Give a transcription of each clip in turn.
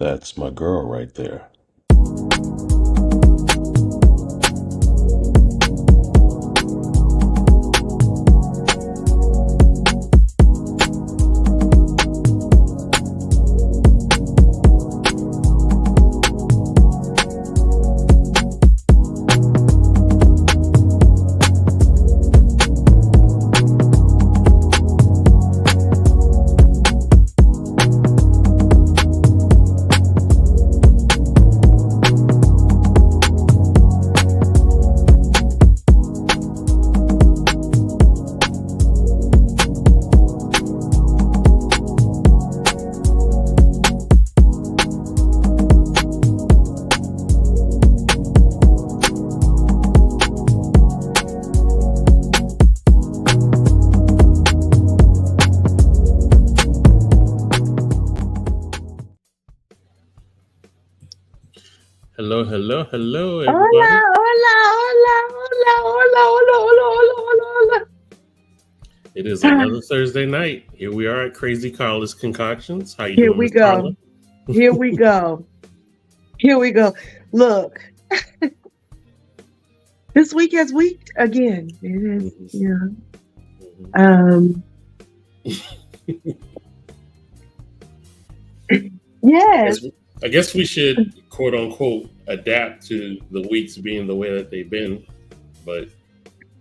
That's my girl right there. Hello, hello, hello, everybody. Hola, hola, hola, hola, hola, hola, hola, hola, hola. It is another Thursday night. Here we are at Crazy Carla's Concoctions. How you Here doing, we Miss Carla? go. Here we go. Here we go. Look, this week has weeked again. It is, yeah. Yes. I guess we should, quote unquote, adapt to the weeks being the way that they've been. But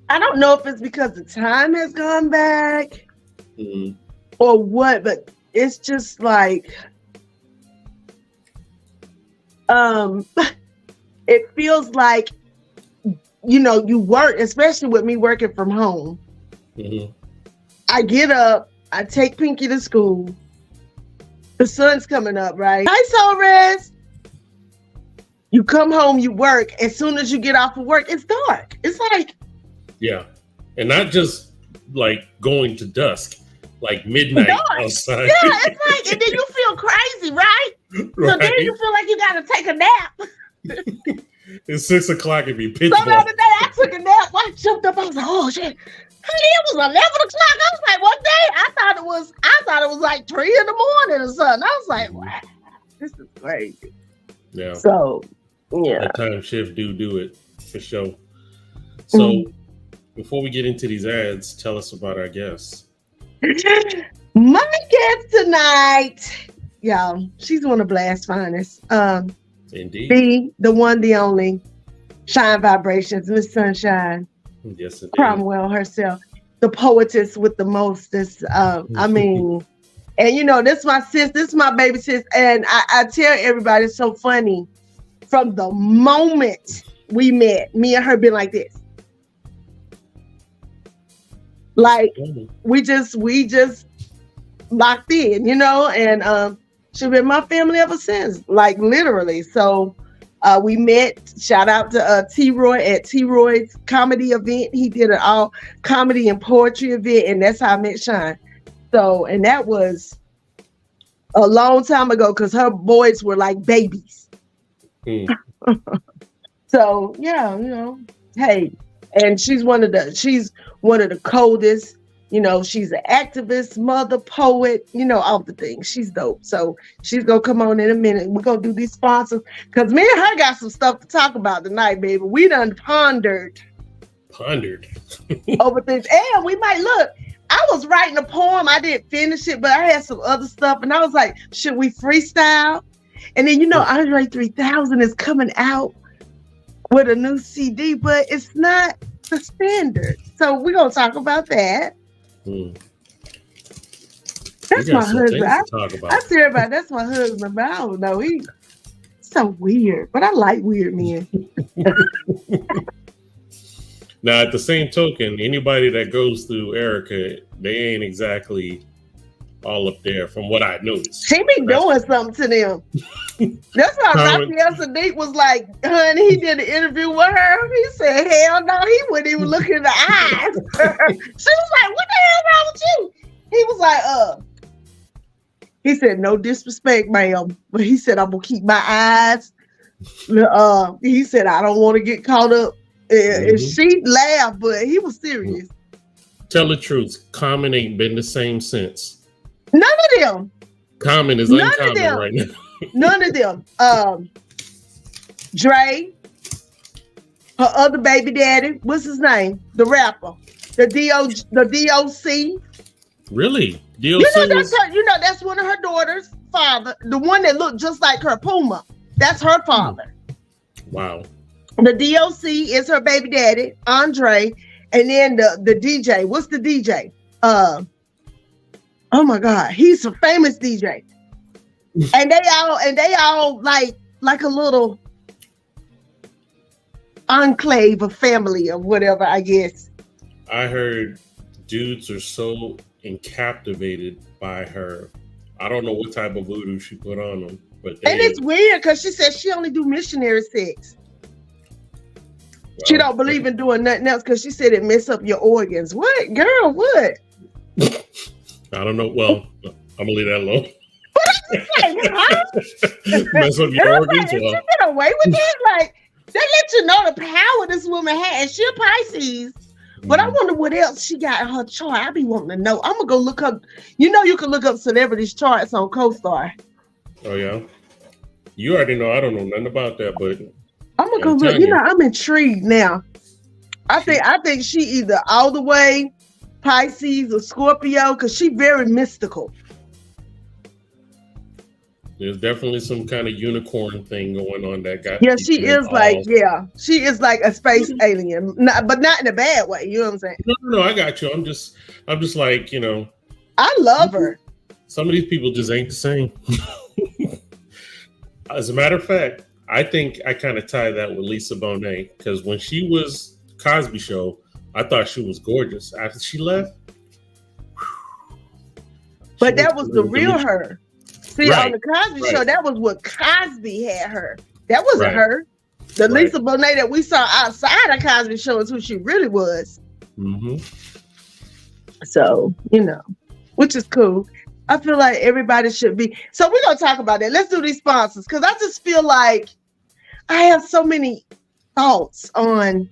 I don't know if it's because the time has gone back or what, but it's just like, it feels like, you work, especially with me working from home. I get up, I take Pinky to school. The sun's coming up, right? Hi, Solres. You come home, you work. As soon as you get off of work, it's dark. It's like, yeah, and not just like going to dusk, like midnight outside. Yeah, it's like, and then you feel crazy, right? So then you feel like you gotta take a nap. It's 6 o'clock. It'd be pitch So the black. other day I took a nap. I jumped up. I was like, oh shit. Honey, it was 11 o'clock. I was like, what day? I thought it was like 3 in the morning or something. I was like, wow, this is crazy. Yeah. So yeah. That time shift do it for sure. So before we get into these ads, tell us about our guests. My guest tonight, y'all, she's one of Blast's finest. Indeed. The one, the only, Shine Vibrations, Miss Sunshine. Yes, indeed. Cromwell herself, the poetess with the mostest. I mean, and this is my sis, this is my baby sis, and I tell everybody, it's so funny. From the moment we met, me and her been like this. Like we just locked in, and she's been my family ever since, like literally. So we met, shout out to T-Roy at T-Roy's comedy event. He did an all comedy and poetry event, and that's how I met Shine. So, and that was a long time ago because her boys were like babies. So yeah, hey, and she's one of the coldest. She's an activist, mother, poet, all the things. She's dope. So she's going to come on in a minute. We're going to do these sponsors because me and her got some stuff to talk about tonight, baby. We done pondered over things. And we might look. I was writing a poem. I didn't finish it, but I had some other stuff. And I was like, should we freestyle? And then, Andre 3000 is coming out with a new CD, but it's not the standard. So we're going to talk about that. That's my husband. I tell everybody that's my husband, but I don't know. He's so weird, but I like weird men. Now, at the same token, anybody that goes through Erica, they ain't exactly all up there from what I noticed. She be doing something to them. That's why Raphael Sadiq was like, honey, he did an interview with her. He said, hell no, he wouldn't even look in the eyes. She was like, what the hell wrong with you? He was like, he said, no disrespect, ma'am. But he said, I'm going to keep my eyes. He said, I don't want to get caught up. And she laughed, but he was serious. Tell the truth. Common ain't been the same since. None of them. Common is uncommon right now. None of them. Dre, her other baby daddy, what's his name? The rapper, the DOC. Really? DOC You know that's her. You know that's one of her daughters' father. The one that looked just like her, Puma. That's her father. Wow. The DOC is her baby daddy, Andre, and then the DJ. What's the DJ? Oh my God, he's a famous DJ. And they all like a little enclave of family or whatever, I guess. I heard dudes are so captivated by her. I don't know what type of voodoo she put on them, but and it's weird because she said she only do missionary sex. Well, she don't believe in doing nothing else because she said it mess up your organs. What, girl? What? I don't know. Well, I'm gonna leave that alone. Mess up your organs. She get away with it? Like they let you know the power this woman had. She a Pisces. But I wonder what else she got in her chart. I be wanting to know. I'm gonna go look up. You know, you can look up celebrities' charts on CoStar. Oh yeah, you already know. I don't know nothing about that, but I'm gonna go look. You know, I'm intrigued now. I think she either all the way Pisces or Scorpio because she very mystical. There's definitely some kind of unicorn thing going on that got. Yeah, she is like a space alien, but not in a bad way. You know what I'm saying? No, I got you. I'm just like, you know. I love her. Some of these people just ain't the same. As a matter of fact, I think I kind of tie that with Lisa Bonet because when she was Cosby Show, I thought she was gorgeous. After she left, but that was the real her. See, on the Cosby Show, that was what Cosby had her. That wasn't her. The Lisa Bonet that we saw outside of Cosby Show is who she really was. Mm-hmm. So, you know, which is cool. I feel like everybody should be. So we're going to talk about that. Let's do these sponsors because I just feel like I have so many thoughts on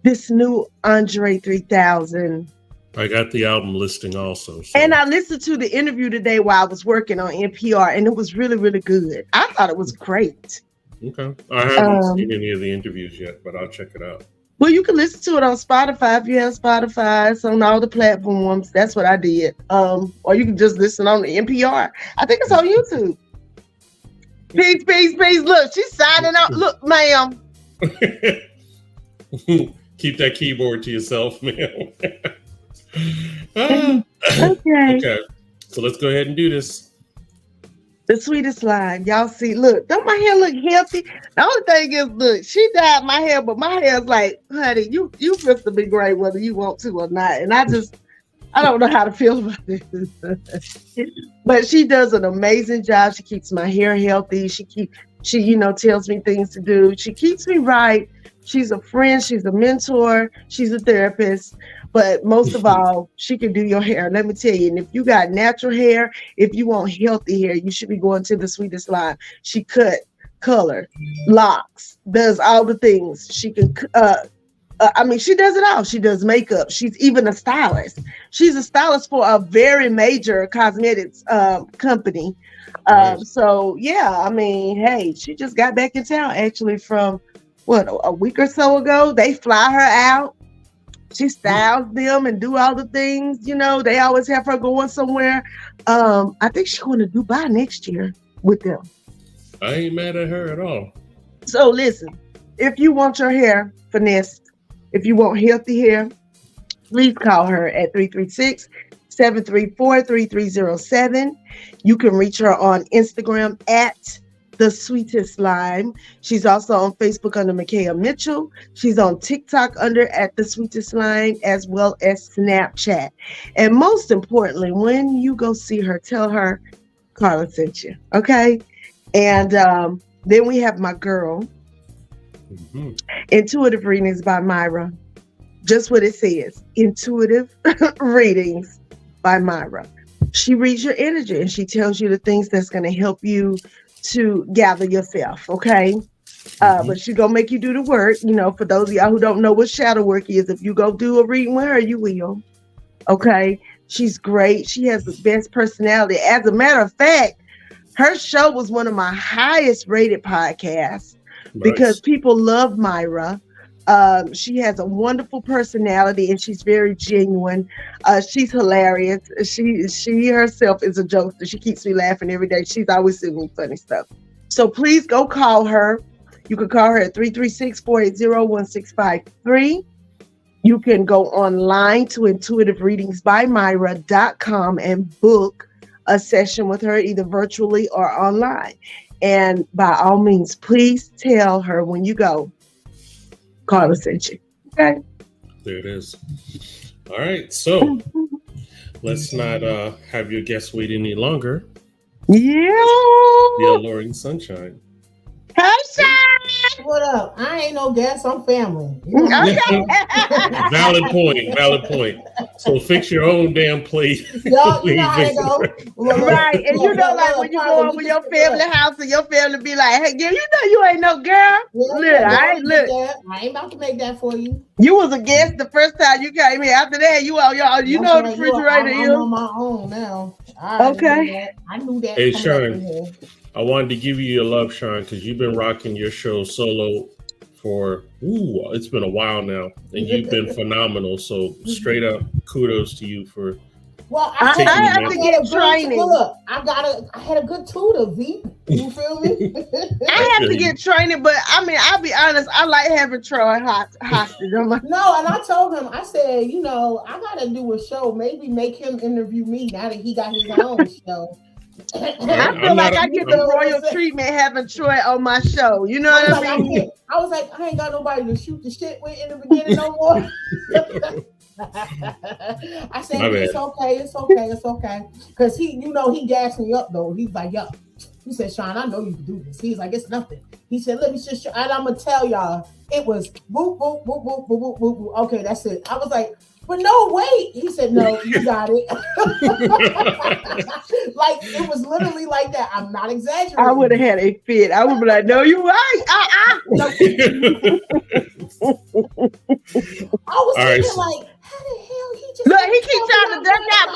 this new Andre 3000. I got the album listing also. So. And I listened to the interview today while I was working on NPR, and it was really, really good. I thought it was great. Okay. I haven't seen any of the interviews yet, but I'll check it out. Well, you can listen to it on Spotify if you have Spotify. It's on all the platforms. That's what I did. Or you can just listen on the NPR. I think it's on YouTube. Peace, peace, peace. Look, she's signing out. Look, ma'am. Keep that keyboard to yourself, ma'am. Okay, so let's go ahead and do this. The sweetest line, y'all see. Look, don't my hair look healthy? The only thing is, look, she dyed my hair, but my hair's like, honey, you supposed to be great whether you want to or not. And I don't know how to feel about this. But she does an amazing job. She keeps my hair healthy. She tells me things to do. She keeps me right. She's a friend. She's a mentor. She's a therapist. But most of all, she can do your hair. Let me tell you, and if you got natural hair, if you want healthy hair, you should be going to the sweetest line. She cut, color, locks, does all the things. She can, she does it all. She does makeup. She's even a stylist. She's a stylist for a very major cosmetics company. Nice. So, yeah, hey, she just got back in town actually from, a week or so ago. They fly her out. She styles them and do all the things, they always have her going somewhere. I think she's going to Dubai next year with them. I ain't mad at her at all. So listen, if you want your hair finessed, if you want healthy hair, please call her at 336-734-3307. You can reach her on Instagram at The Sweetest Lime. She's also on Facebook under Micaiah Mitchell. She's on TikTok under at The Sweetest Lime, as well as Snapchat. And most importantly, when you go see her, tell her Carla sent you. Okay. And then we have my girl, Intuitive Readings by Myra. Just what it says, Intuitive Readings by Myra. She reads your energy and she tells you the things that's going to help you to gather yourself, okay? But she's gonna make you do the work. For those of y'all who don't know what shadow work is, if you go do a reading with her, you will. Okay, she's great. She has the best personality. As a matter of fact, Her show was one of my highest rated podcasts because Nice. people love Myra. She has a wonderful personality and she's very genuine. She's hilarious. She herself is a jokester. She keeps me laughing every day. She's always sending me funny stuff. So please go call her. You can call her at 336-480-1653. You can go online to intuitivereadingsbymyra.com and book a session with her either virtually or online. And by all means, please tell her when you go, Carla sent you. Okay. There it is. All right. So let's not have your guests wait any longer. Yeah. The alluring sunshine. Hey, Sean. What up? I ain't no guest. I'm family. Okay. Valid point. So fix your own damn plate. Y'all, you know how it go. Right. And you know, like when you go over your family house and your family be like, hey, girl, you know you ain't no girl. Look, I ain't about to make that for you. You was a guest the first time you came here. After that, you know the refrigerator is. I'm on my own now. Okay. I knew that. Hey, Sean, I wanted to give you your love, Sean, because you've been rocking your show solo for it's been a while now, and you've been phenomenal. So straight up, kudos to you for. Well, I have to get training. Look, I had a good tutor, V. You feel me? I have to get training, but I mean, I'll be honest. I like having Troy hostage. No, and I told him, I said, I gotta do a show. Maybe make him interview me now that he got his own show. I feel like I get the royal treatment having Troy on my show. You know what I mean? I was like, I ain't got nobody to shoot the shit with in the beginning no more. I said, it's okay. Because he gassed me up though. He's like, yo. He said, Sean, I know you can do this. He's like, it's nothing. He said, let me just show. And I'm going to tell y'all, it was boop, boop, boop, boop, boop, boop, boop, boop. Okay, that's it. I was like, but no, wait. He said, no, you got it. Like, it was literally like that. I'm not exaggerating. I would have had a fit. I would be like, no, you're right. No. I was thinking like, how the hell he just... Look, he keeps trying to duck out.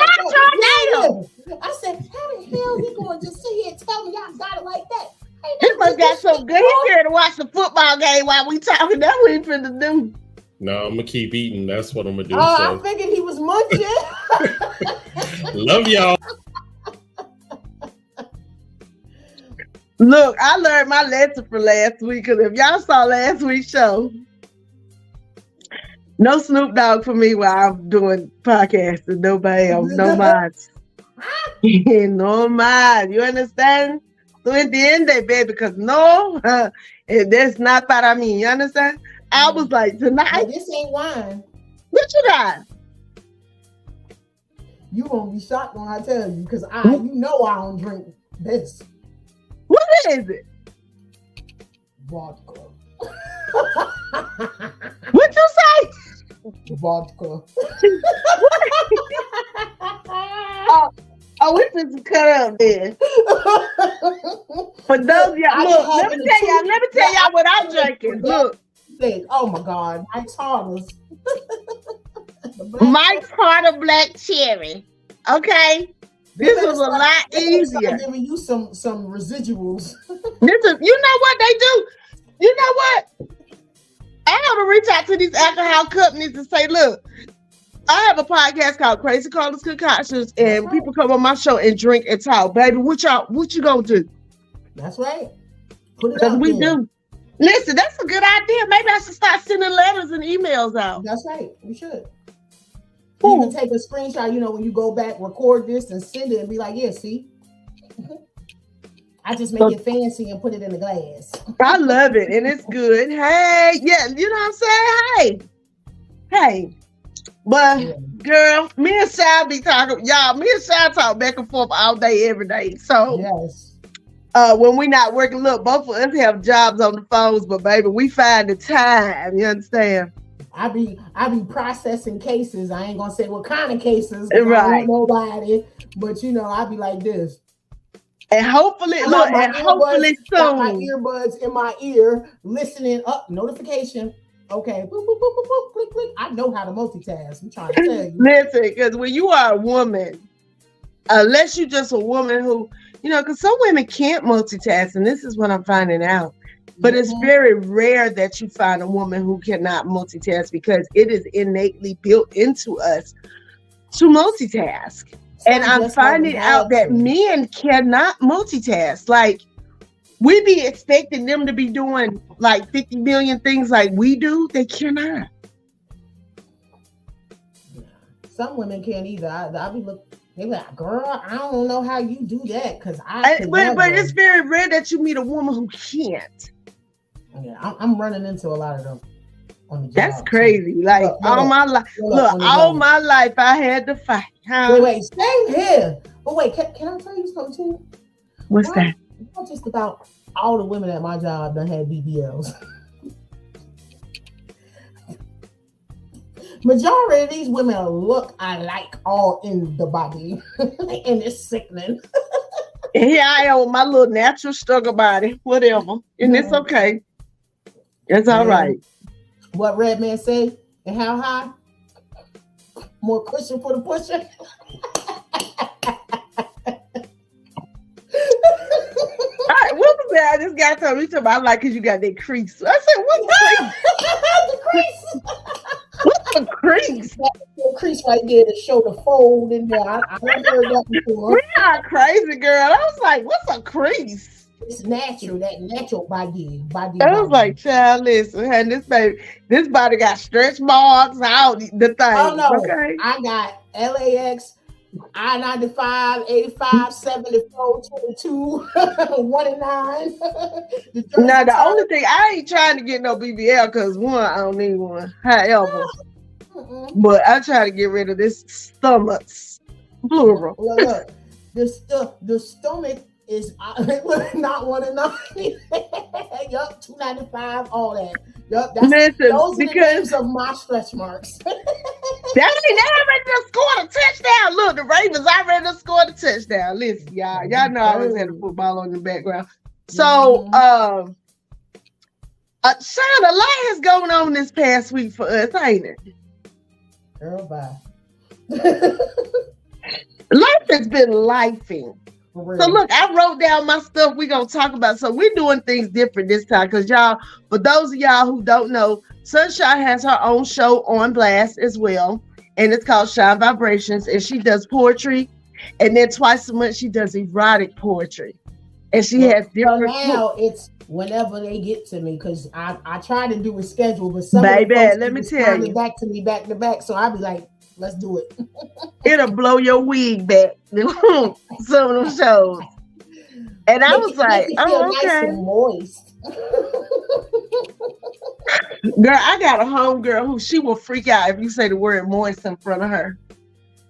I said, how the hell he going to just sit here and tell me I got it like that? He must got so good. He's here to watch the football game while we talking. That's what he finna do. No, I'm gonna keep eating. That's what I'm gonna do. I figured he was munching. Love y'all. Look, I learned my lesson from last week because if y'all saw last week's show, no Snoop Dogg for me while I'm doing podcasting. No bam, no minds. No mind. You understand? So at the end of baby, because no, that's not what I mean. You understand? I was like, tonight. This ain't wine. What you got? You gonna be shocked when I tell you, because I don't drink this. What is it? Vodka. What you say? Vodka. Oh, we just cut up there. For those of y'all, look, let me tell y'all what I'm drinking. Look. Oh my God, Mike's Harder's. Mike's Harder Black Cherry. Okay. This was a lot easier. Giving you some residuals. You know what they do? You know what? I have to reach out to these alcohol companies and say, look, I have a podcast called Crazy Carla Concoctions, and people come on my show and drink and talk. Baby, what you gonna do? That's right. Put it Because out we there. do. Listen, that's a good idea. Maybe I should start sending letters and emails out. That's right. You should. You even take a screenshot, when you go back, record this and send it and be like, yeah, see? I just make it fancy and put it in the glass. I love it, and it's good. Hey, yeah, you know what I'm saying? Hey. But, girl, me and Shy be talking. Y'all, me and Shy talk back and forth all day, every day. So, yes. When we not working, look, both of us have jobs on the phones, but baby, we find the time. You understand? I be processing cases. I ain't gonna say what kind of cases. Right. I don't know nobody, but I be like this. And hopefully, soon. Got my earbuds in my ear, listening up, notification. Okay, boop, boop, boop, boop, boop, click, click. I know how to multitask. I'm trying to tell you. Listen, because when you are a woman, unless you're just a woman who because some women can't multitask, and this is what I'm finding out. But it's very rare that you find a woman who cannot multitask because it is innately built into us to multitask. And I'm finding out that men cannot multitask. Like, we be expecting them to be doing like 50 million things like we do. They cannot. Some women can't either. I be looking. They be like, girl, I don't know how you do that because But it's very rare that you meet a woman who can't. Yeah, I'm running into a lot of them on the job. That's crazy. Like all my life, all my life I had to fight. Huh? Wait, stay here. But wait, can I tell you something too? What's that? Not just about all the women at my job that had BBLs. Majority of these women look alike all in the body, and it's sickening. Here I am with my little natural struggle body, whatever, and it's okay. It's all right. What Red Man say? And how high? More cushion for the pusher. What was that? This guy told me I like because you got that crease. I said, what's the crease? The crease. What's the crease? The crease right there to show the fold in there. I haven't heard that before. We're not crazy, girl. I was like, what's a crease? It's natural, that natural body. I was like, child, listen, and this body got stretch marks, all the things. Oh no, okay. I got LAX, I-95, 85, 74, 22, 1 and 9. Now, the only thing, I ain't trying to get no BBL because one, I don't need one. However, but I try to get rid of this stomachs, plural. Look, the stomach is not 1 and 9. Yup, 295, all that. Yup, those are the names of my stretch marks. That ain't already just scored a touchdown. Look, the Ravens already just scored a touchdown. Listen, y'all know I always had the football on the background. So, Sean, a lot has gone on this past week for us, ain't it? Girl, bye. Life has been lifing. So look, I wrote down my stuff we're going to talk about. So we're doing things different this time because y'all, for those of y'all who don't know, Sunshine has her own show on Blast as well. And it's called Shine Vibrations. And she does poetry. And then twice a month, she does erotic poetry. And she has different... Now it's whenever they get to me because I try to do a schedule, but some baby, let me tell you. Back to me back to back. So I'll be like, let's do it. It'll blow your wig back. Some of them shows. And I was like, oh, okay. Nice and moist. Girl, I got a homegirl who she will freak out if you say the word moist in front of her.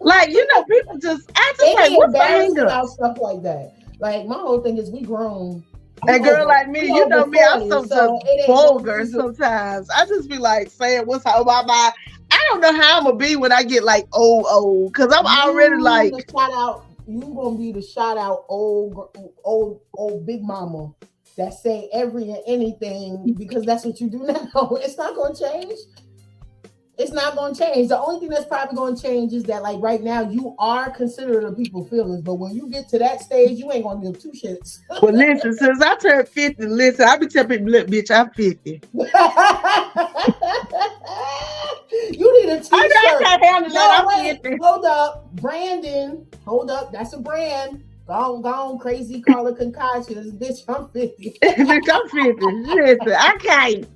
Like, people just like, what's the hang up? Stuff like that. Like, my whole thing is we grown. A girl like me, you know me, I'm so vulgar sometimes. I just be like saying what's on my mind. I don't know how I'm gonna be when I get like old, because I'm already like you gonna be the shout out old big mama that say every and anything because that's what you do now. It's not gonna change. It's not going to change. The only thing that's probably going to change is that, like, right now, you are considerate of people's feelings. But when you get to that stage, you ain't going to give two shits. Well, listen, since I turned 50, I be telling people, look, bitch, I'm 50. You need a t-shirt. I can't handle that. I'm 50. Hold up. Brandon. Hold up. That's a brand. Gone crazy Carla Concoctions. Bitch, I'm 50. Bitch, I'm 50. Listen, I can't.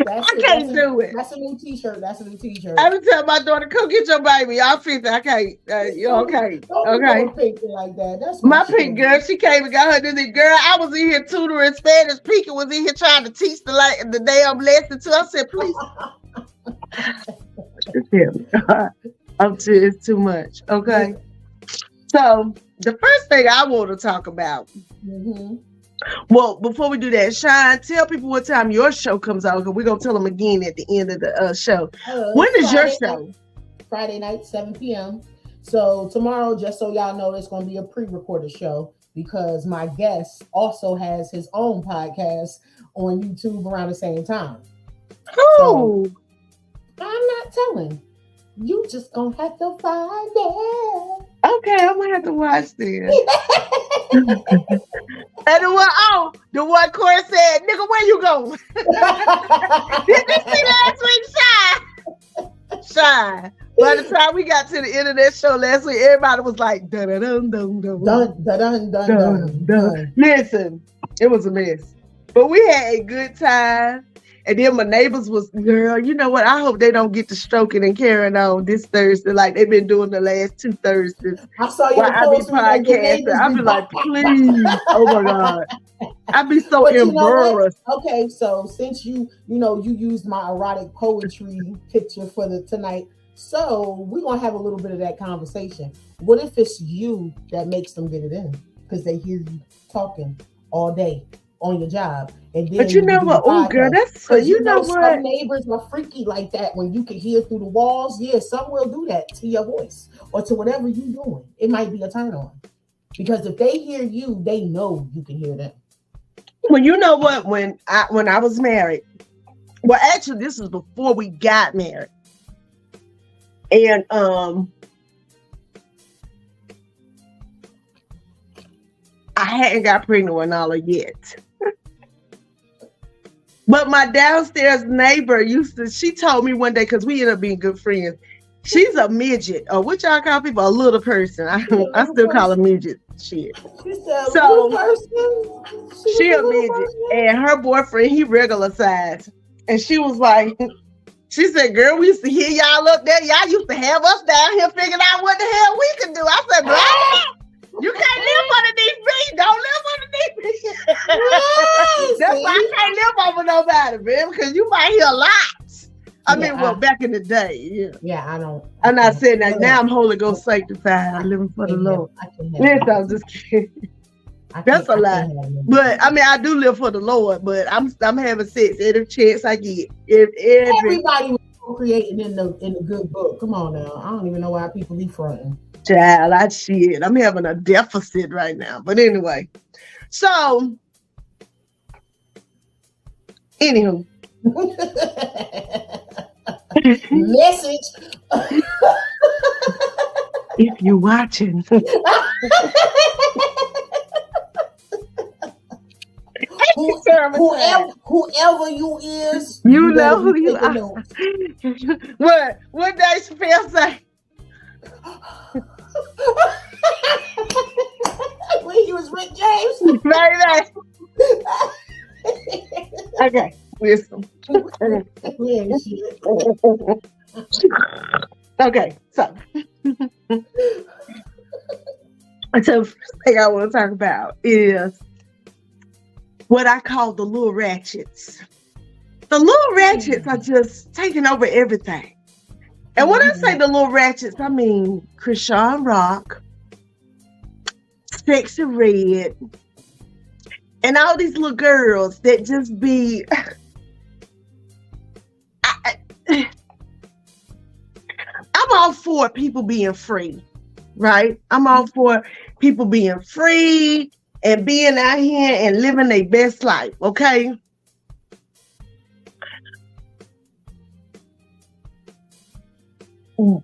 I can't do it. That's a new t-shirt. I be telling my daughter, come get your baby. I'm 50. I can't. You're okay. Don't pink like that. That's my pink girl. She came and got her this girl. I was in here tutoring Spanish. Pika was in here trying to teach the damn lesson too. I said, please. It's too much. Okay. So the first thing I want to talk about. Mm-hmm. Well, before we do that, Shine, tell people what time your show comes out because we're going to tell them again at the end of the show. When is your show? Friday night, 7 p.m. So tomorrow, just so y'all know, it's going to be a pre-recorded show because my guest also has his own podcast on YouTube around the same time. Oh. So, I'm not telling. You just going to have to find it. Okay, I'm gonna have to watch this. And the one Corey said, "Nigga, where you going?" Did you see last week, Shy? By the time we got to the end of that show last week, everybody was like, dun dun dun dun dun dun dun dun dun. Listen, it was a mess, but we had a good time. And then my neighbors was, girl, you know what? I hope they don't get to stroking and carrying on this Thursday like they've been doing the last 2 Thursdays. I saw you podcasting. I be like, please, oh my God. I be so embarrassed. Okay, so since you used my erotic poetry picture for the tonight, so we're gonna have a little bit of that conversation. What if it's you that makes them get it in because they hear you talking all day on your job? And then but you know what? Oh, girl, that's so. You know what? Some neighbors are freaky like that when you can hear through the walls. Yeah, some will do that to your voice or to whatever you're doing. It might be a turn on because if they hear you, they know you can hear them. Well, you know what? When I was married, well, actually, this was before we got married, and I hadn't got pregnant with Nala yet. But my downstairs neighbor she told me one day, because we ended up being good friends. She's a midget, or what y'all call people, a little person. I still call her midget. Shit. She's a little person. She a midget, and her boyfriend, he regular size. And she was like, she said, girl, we used to hear y'all up there. Y'all used to have us down here figuring out what the hell we could do. I said, bro, you can't live underneath me. Don't live underneath me. That's why I can't live over nobody, man, because you might hear a lot. I mean, back in the day, yeah. Yeah, I don't. I'm not saying that now. I'm Holy Ghost sanctified. I'm living for the Lord. Listen, I'm just kidding. That's a lie. But I mean, I do live for the Lord. But I'm having sex every chance I get. Everybody was creating in the good book. Come on now. I don't even know why people be fronting. Child, I'm having a deficit right now. But anyway, so anywho. Message. If you're watching. Whoever you is, you know who you are. What Dave Chappelle say? When he was Rick James. Baby. Okay. Listen. Okay, so the first thing I want to talk about is what I call the little ratchets. The little ratchets are just taking over everything. And when I say the little ratchets, I mean Krishan Rock, Sexy Red, and all these little girls that just be I'm all for people being free, right? I'm all for people being free and being out here and living their best life, okay? But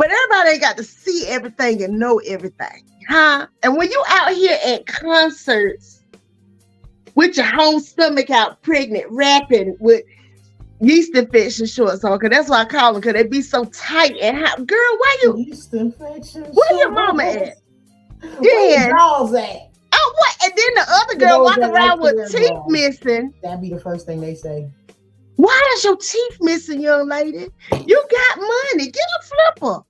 everybody ain't got to see everything and know everything, huh? And when you out here at concerts with your whole stomach out, pregnant, rapping with yeast infection shorts on, because that's what I call them, because they be so tight and hot. Girl, why you? Yeast infection. Where your mama at? Where your dolls at? Oh, what? And then the other girl walking around with teeth missing. That'd be the first thing they say. Why is your teeth missing, young lady? You got money. Get a flipper.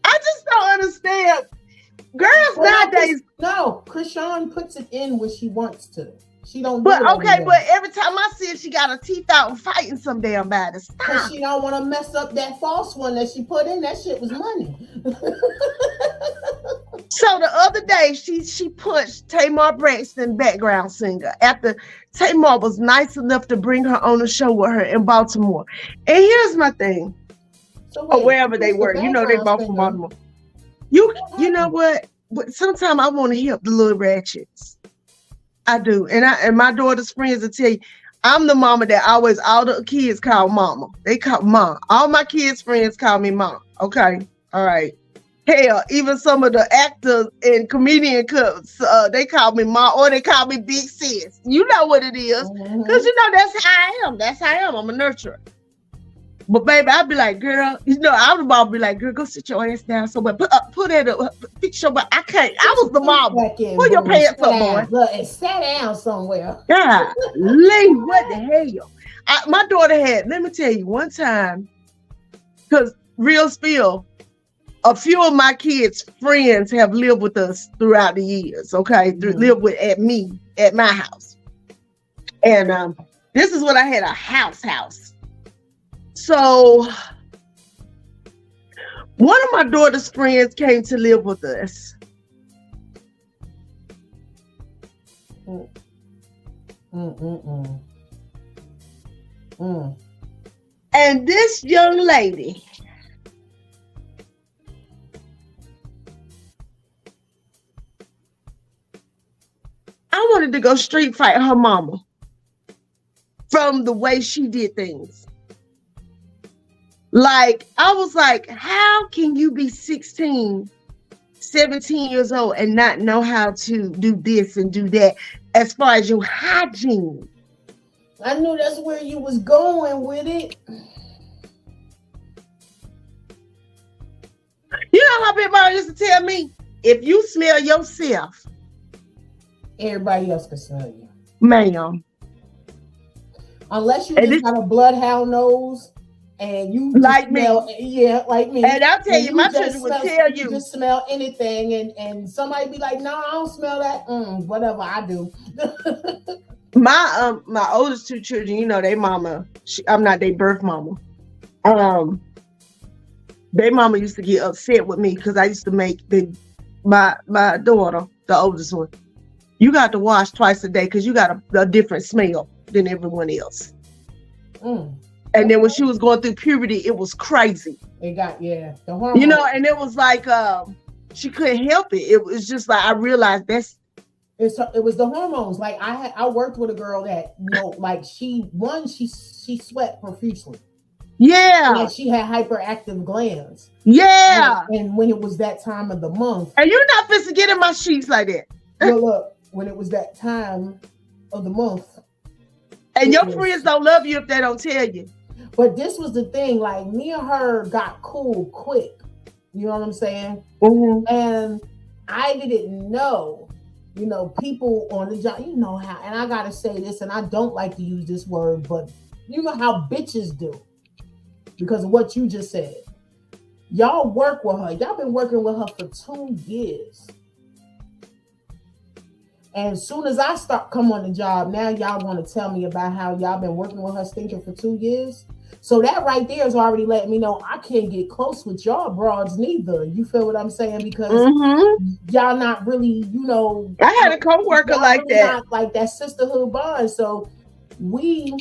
I just don't understand. Girls nowadays. No, Krishan puts it in when she wants to. She don't. But okay, but every time I see it, she got her teeth out and fighting some damn body. Stop. Because she don't want to mess up that false one that she put in. That shit was money. So the other day, she pushed Tamar Braxton, background singer, after Tamar was nice enough to bring her on the show with her in Baltimore. And here's my thing, or wherever they were, you know, they both from Baltimore. You know what? Sometimes I want to help the little ratchets. I do, and my daughter's friends will tell you, I'm the mama that all the kids call mama. They call mom. All my kids' friends call me mom. Okay, all right. Hell, even some of the actors and comedian cups, they call me mom or they call me big sis. You know what it is. Because you know that's how I am. That's how I am. I'm a nurturer. But baby, I'd be like, girl, I would about be like, girl, go sit your ass down somewhere. Put it up, fix your butt. I can't. I was the mom. Put your pants up, boy. Look, and sit down somewhere. God, Lee, what the hell? My daughter had, let me tell you, one time, because real spill, a few of my kids' friends have lived with us throughout the years, okay? Lived with at my house. And this is when I had a house. So one of my daughter's friends came to live with us. And this young lady, I wanted to go street fight her mama from the way she did things. Like, I was like, how can you be 16, 17 years old and not know how to do this and do that as far as your hygiene? I knew that's where you was going with it. You know how Big Mama used to tell me? If you smell yourself, everybody else can smell you. Ma'am. Unless you just got a bloodhound nose and you like smell, me. Yeah, like me. And I'll tell you, my children would tell you. Just smell anything and somebody be like, no, I don't smell that. Whatever, I do. My oldest two children, you know, they mama, I'm not their birth mama. Their mama used to get upset with me because I used to make my daughter, the oldest one, you got to wash twice a day because you got a different smell than everyone else. And then when she was going through puberty, it was crazy. It got, the hormones. You know, and it was like she couldn't help it. It was just like I realized it was the hormones. Like I worked with a girl that, you know, like she sweat profusely. Yeah. And she had hyperactive glands. Yeah. And when it was that time of the month. And you're not supposed to get in my sheets like that. Well, look, when it was that time of the month. And your friends don't love you if they don't tell you. But this was the thing, like me and her got cool quick. You know what I'm saying? Mm-hmm. And I didn't know, you know, people on the job, you know how, and I gotta say this, and I don't like to use this word, but you know how bitches do. Because of what you just said. Y'all work with her. Y'all been working with her for 2 years. And as soon as I come on the job, now y'all want to tell me about how y'all been working with her stinking for 2 years. So that right there is already letting me know I can't get close with y'all broads neither. You feel what I'm saying? Because y'all not really, you know. I had a coworker like really that. Not like that sisterhood bond. So me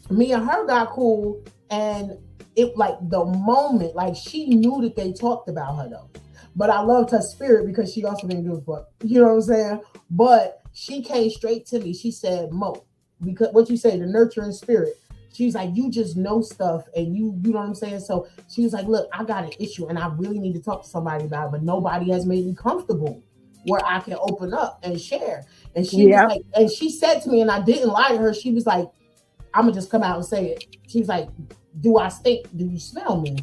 and her got cool, and it like the moment, like she knew that they talked about her though. But I loved her spirit because she also didn't give a fuck. You know what I'm saying? But she came straight to me. She said, Mo, because what you say, the nurturing spirit. She's like, you just know stuff and you know what I'm saying? So she was like, look, I got an issue and I really need to talk to somebody about it, but nobody has made me comfortable where I can open up and share. And she was like, and she said to me, and I didn't lie to her, she was like, I'm gonna just come out and say it. She was like, do I stink? Do you smell me?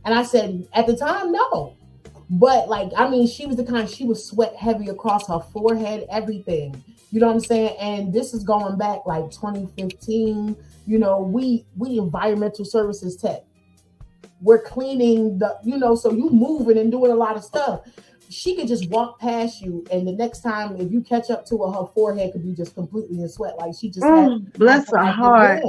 And I said, at the time, no. But like, I mean, she was the kind, she was sweat heavy across her forehead, everything. You know what I'm saying? And this is going back like 2015. You know, we environmental services tech. We're cleaning the, you know, so you moving and doing a lot of stuff. She could just walk past you, and the next time if you catch up to her forehead could be just completely in sweat. Like she just had, bless her heart.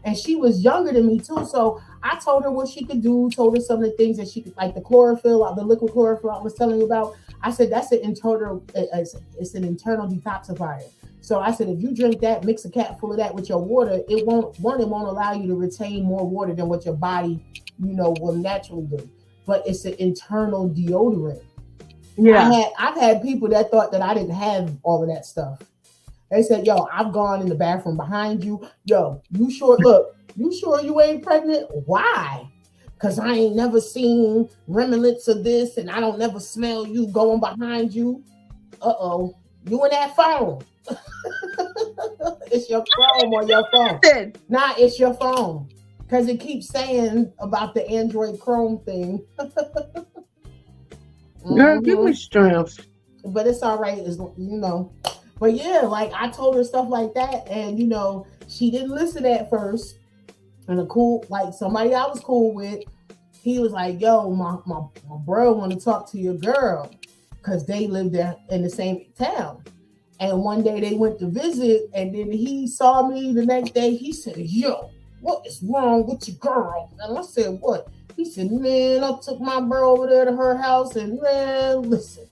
And she was younger than me too. So I told her what she could do, told her some of the things that she could, like the chlorophyll, the liquid chlorophyll I was telling you about. I said that's an internal, it's an internal detoxifier. So I said, if you drink that, mix a cap full of that with your water, it won't allow you to retain more water than what your body, you know, will naturally do. But it's an internal deodorant. Yeah. I've had people that thought that I didn't have all of that stuff. They said, yo, I've gone in the bathroom behind you. Yo, you sure you ain't pregnant? Why? because I ain't never seen remnants of this, and I don't never smell you going behind you. Uh-oh, you in that phone. It's your Chrome or your phone. Nah, it's your phone. Because it keeps saying about the Android Chrome thing. Girl, give me strength. But it's all right, it's, you know. But yeah, like I told her stuff like that, and you know, she didn't listen at first. And a cool, like somebody I was cool with, he was like, "Yo, my bro want to talk to your girl," because they lived there in the same town. And one day they went to visit, and then he saw me the next day. He said, "Yo, what is wrong with your girl?" And I said, "What?" He said, "Man, I took my bro over there to her house, and man, listen."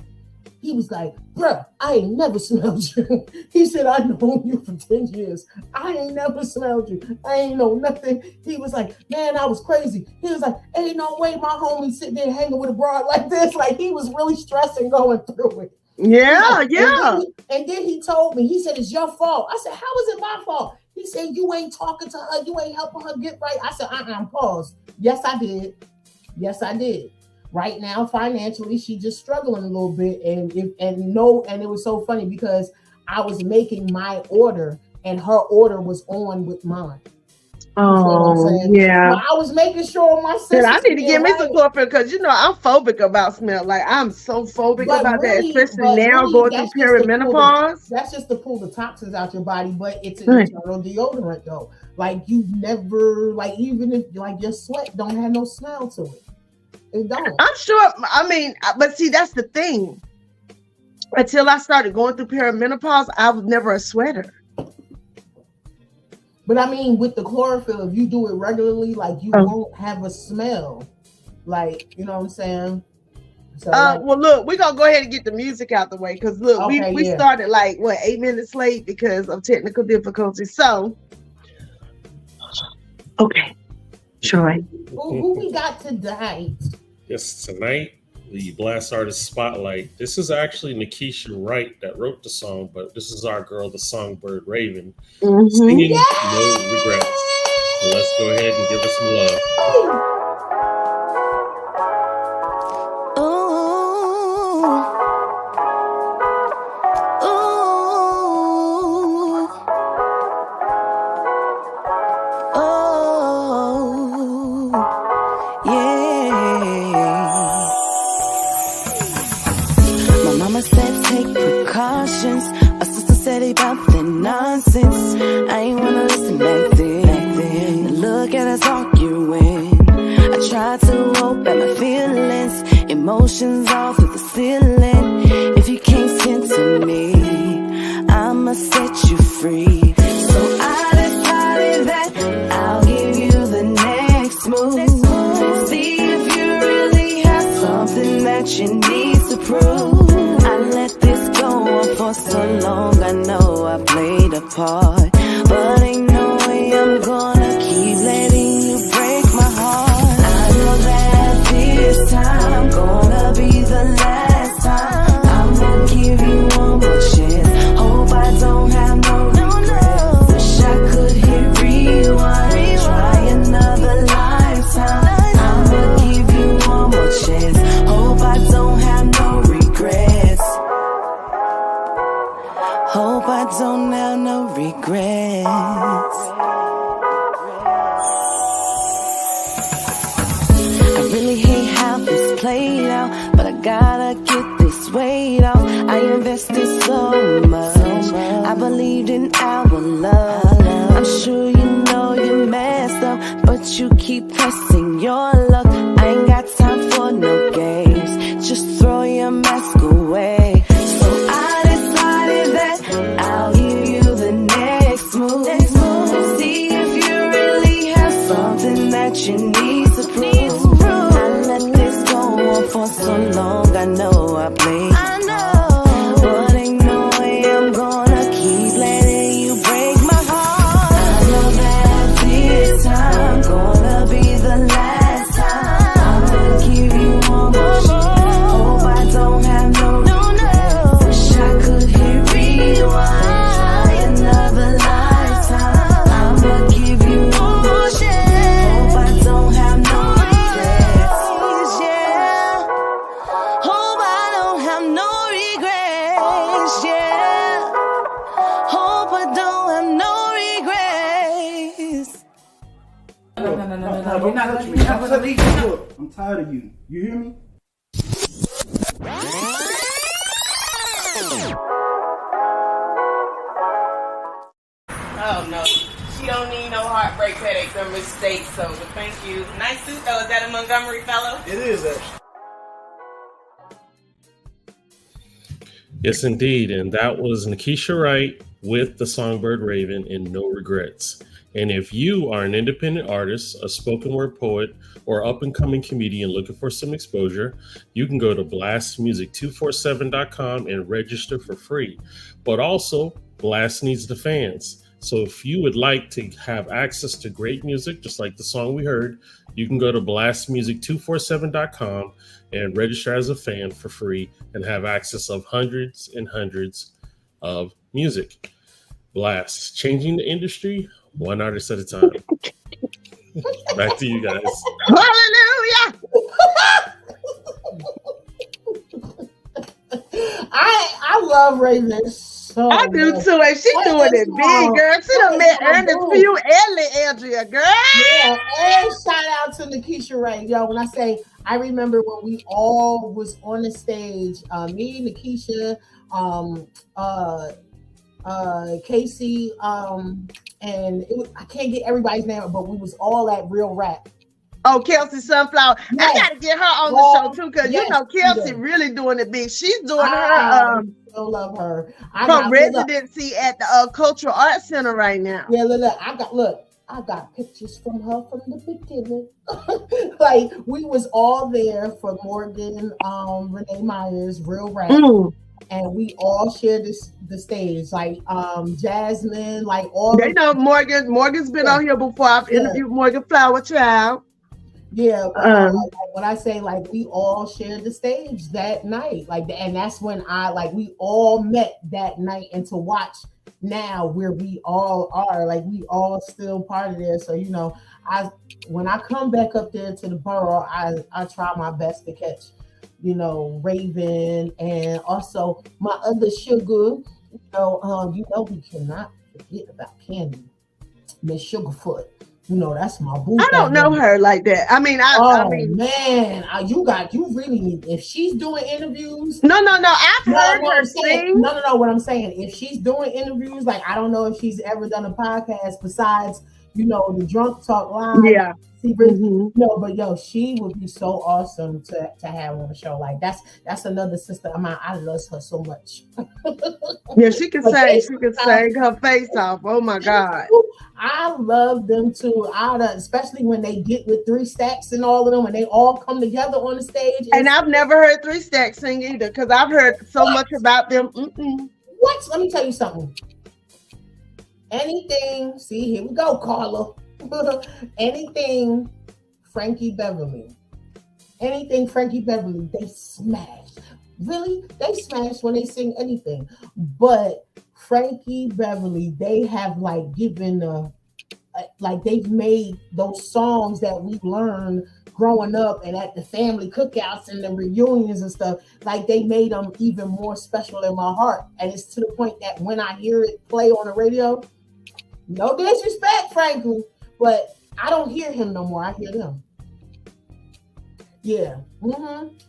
He was like, "Bruh, I ain't never smelled you." He said, "I known you for 10 years. I ain't never smelled you. I ain't know nothing." He was like, "Man, I was crazy." He was like, "Ain't no way my homie sitting there hanging with a broad like this." Like he was really stressing going through it. Yeah, yeah. And then he told me, he said, "It's your fault." I said, "How is it my fault?" He said, "You ain't talking to her. You ain't helping her get right." I said, pause. Yes, I did. Yes, I did. Right now, financially, she just struggling a little bit. And it was so funny because I was making my order and her order was on with mine. Oh, yeah. Well, I was making sure my sister. I need to get me some chloroform because you know I'm phobic about smell. Like I'm so phobic about that, especially now going through perimenopause. That's just to pull the toxins out your body, but it's an internal deodorant though. Like you never, like even if like your sweat don't have no smell to it. It don't. I'm sure. I mean, but see, that's the thing. Until I started going through perimenopause, I was never a sweater. But I mean, with the chlorophyll, if you do it regularly, like you won't have a smell. Like, you know what I'm saying? So, well, look, we're going to go ahead and get the music out the way. Because, look, we started like, 8 minutes late because of technical difficulties. So, okay. Troy. Who we got tonight? Yes, tonight, the Blast Artist Spotlight. This is actually Nikisha Wright that wrote the song, but this is our girl, the Songbird Raven, singing No Regrets. So let's go ahead and give her some love. My sister said about the nonsense. I ain't wanna listen back then. Look at us arguing. I tried to hold back my feelings, emotions all through the ceiling. If you can't stand to me, I'ma set you free. So I decided that I'll give you the next move. See if you really have something that you need to prove. I let this go on for so long, I know I played a part, but ain't no way I'm gonna keep letting you break my heart. I know that this time gonna be the last time. I'm gonna give you one more chance. Hope I don't have no regrets. Wish I could hit rewind, try another lifetime. I'm gonna give you one more chance. Hope I don't have no regrets. Hope I don't have no regrets. I really hate how this played out, but I gotta get this weight off. I invested so much, I believed in our love. I'm sure you know you messed up, but you keep pressing your luck. I ain't got time for no games, just throw your mask away. So I decided that I'll give you the next move. See if you really have something that you need to prove. I let this go on for so long, I know I played. But ain't no way I'm gonna keep letting you break my heart. I know that this time gonna be the last time. I'm gonna give you one more chance. No, you're not touch me. I'm tired of you. You hear me? Oh no, she don't need no heartbreak, headaches, or mistakes. So, but thank you. Nice suit though. Is that a Montgomery fellow? It is actually. Yes, indeed. And that was Nikisha Wright with the Songbird Raven in No Regrets. And if you are an independent artist, a spoken word poet, or up and coming comedian looking for some exposure, you can go to blastmusic247.com and register for free. But also, Blast needs the fans. So if you would like to have access to great music, just like the song we heard, you can go to blastmusic247.com and register as a fan for free and have access of hundreds and hundreds of music. Blast, changing the industry one artist at a time. Back to you guys. Hallelujah! I love Raven so I do much. too, and she doing it big, girl. She done met Ernest Pugh and Andrea, girl. Yeah, and shout out to Nikisha Wright. Yo, when I say, I remember when we all was on the stage, me, Nikisha, Casey, and it was, I can't get everybody's name, but we was all at Real Rap. Oh, Kelsey Sunflower. Yes. I gotta get her on the show too, because you know Kelsey really doing it big. She's doing her so love her. her residency at the Cultural Arts Center right now. Yeah, look, I got pictures from her from the beginning. Like we was all there for Morgan, Renee Myers, Real Rap. And we all shared the stage, like Jasmine, like all. They know Morgan. Morgan's been on here before. I've interviewed Morgan Flower Child. Yeah, when I say like we all shared the stage that night, like, and that's when we all met that night, and to watch now where we all are, like we all still part of there. So you know, when I come back up there to the borough, I try my best to catch, you know, Raven, and also my other sugar. You know, we cannot forget about Candy, Miss Sugarfoot. You know, that's my boo. I don't know her like that. I mean, I mean, man, you really need, if she's doing interviews. No, I've heard her sing. No. What I'm saying, if she's doing interviews, like I don't know if she's ever done a podcast besides, you know, the Drunk Talk Live. Yeah. No, but yo, she would be so awesome to have on the show. Like that's another sister of mine. I love her so much. Yeah, she can sing. She can sing her face off. Oh my God. I love them too. Especially when they get with Three Stacks and all of them, when they all come together on the stage. And I've never heard Three Stacks sing either, because I've heard so much about them. What? Let me tell you something. Anything, see, here we go, Carla. Anything Frankie Beverly, they smash. Really, they smash when they sing anything. But Frankie Beverly, they have like given like they've made those songs that we learned growing up and at the family cookouts and the reunions and stuff, like they made them even more special in my heart. And it's to the point that when I hear it play on the radio, no disrespect, frankly, but I don't hear him no more. I hear them. Yeah.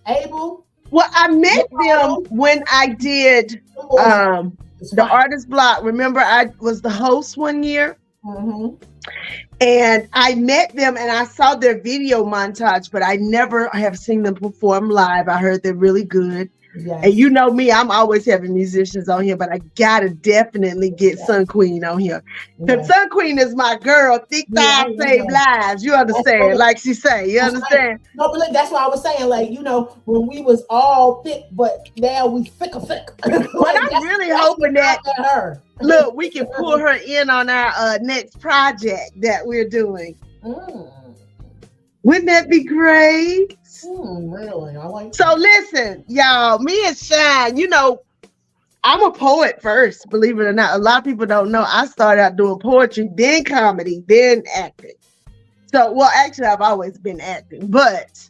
Abel. Well, I met them when I did the Artist Block. Remember, I was the host one year. And I met them and I saw their video montage, but I never have seen them perform live. I heard they're really good. Yes. And you know me, I'm always having musicians on here, but I gotta definitely get Sun Queen on here. Because Sun Queen is my girl. Thick thighs save lives. You understand? Like she say, you understand? No, but look, that's what I was saying. Like, you know, when we was all thick, but now we thick. But I'm really hoping that look, we can pull her in on our next project that we're doing. Wouldn't that be great? Really? I like so listen, y'all, me and Shine, you know, I'm a poet first, believe it or not. A lot of people don't know. I started out doing poetry, then comedy, then acting. So, well, actually, I've always been acting, but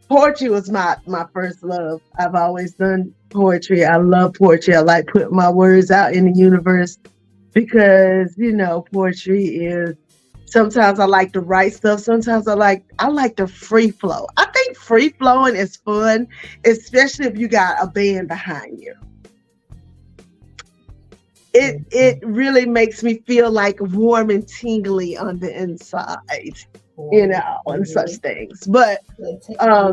poetry was my first love. I've always done poetry. I love poetry. I like putting my words out in the universe because, you know, poetry is Sometimes I like to write stuff. Sometimes I like the free flow. I think free flowing is fun, especially if you got a band behind you. It really makes me feel like warm and tingly on the inside, and such things. But I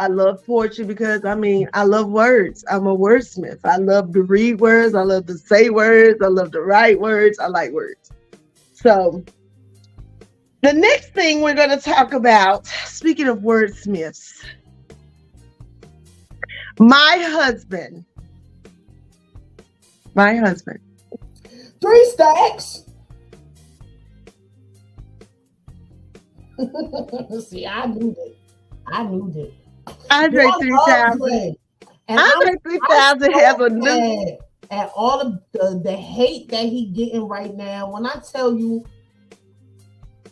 love poetry because I love words. I'm a wordsmith. I love to read words. I love to say words. I love to write words. I like words. So the next thing we're going to talk about, speaking of wordsmiths, my husband. 3 stacks. See, I knew that. Andre 3000. Andre 3000 has a new. At all of the hate that he getting right now. When I tell you,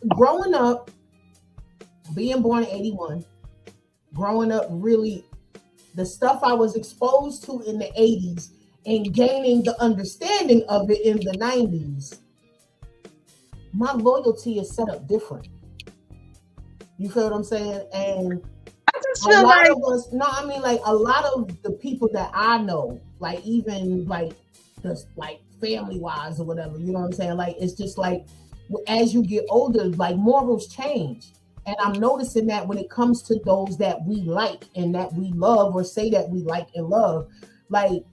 growing up, being born in 81, growing up really, the stuff I was exposed to in the 80s and gaining the understanding of it in the 90s, my loyalty is set up different. You feel what I'm saying? And I just feel like a lot of the people that I know, like even like just like family wise or whatever, you know what I'm saying? Like it's just like as you get older, like morals change. And I'm noticing that when it comes to those that we like and that we love or say that we like and love, like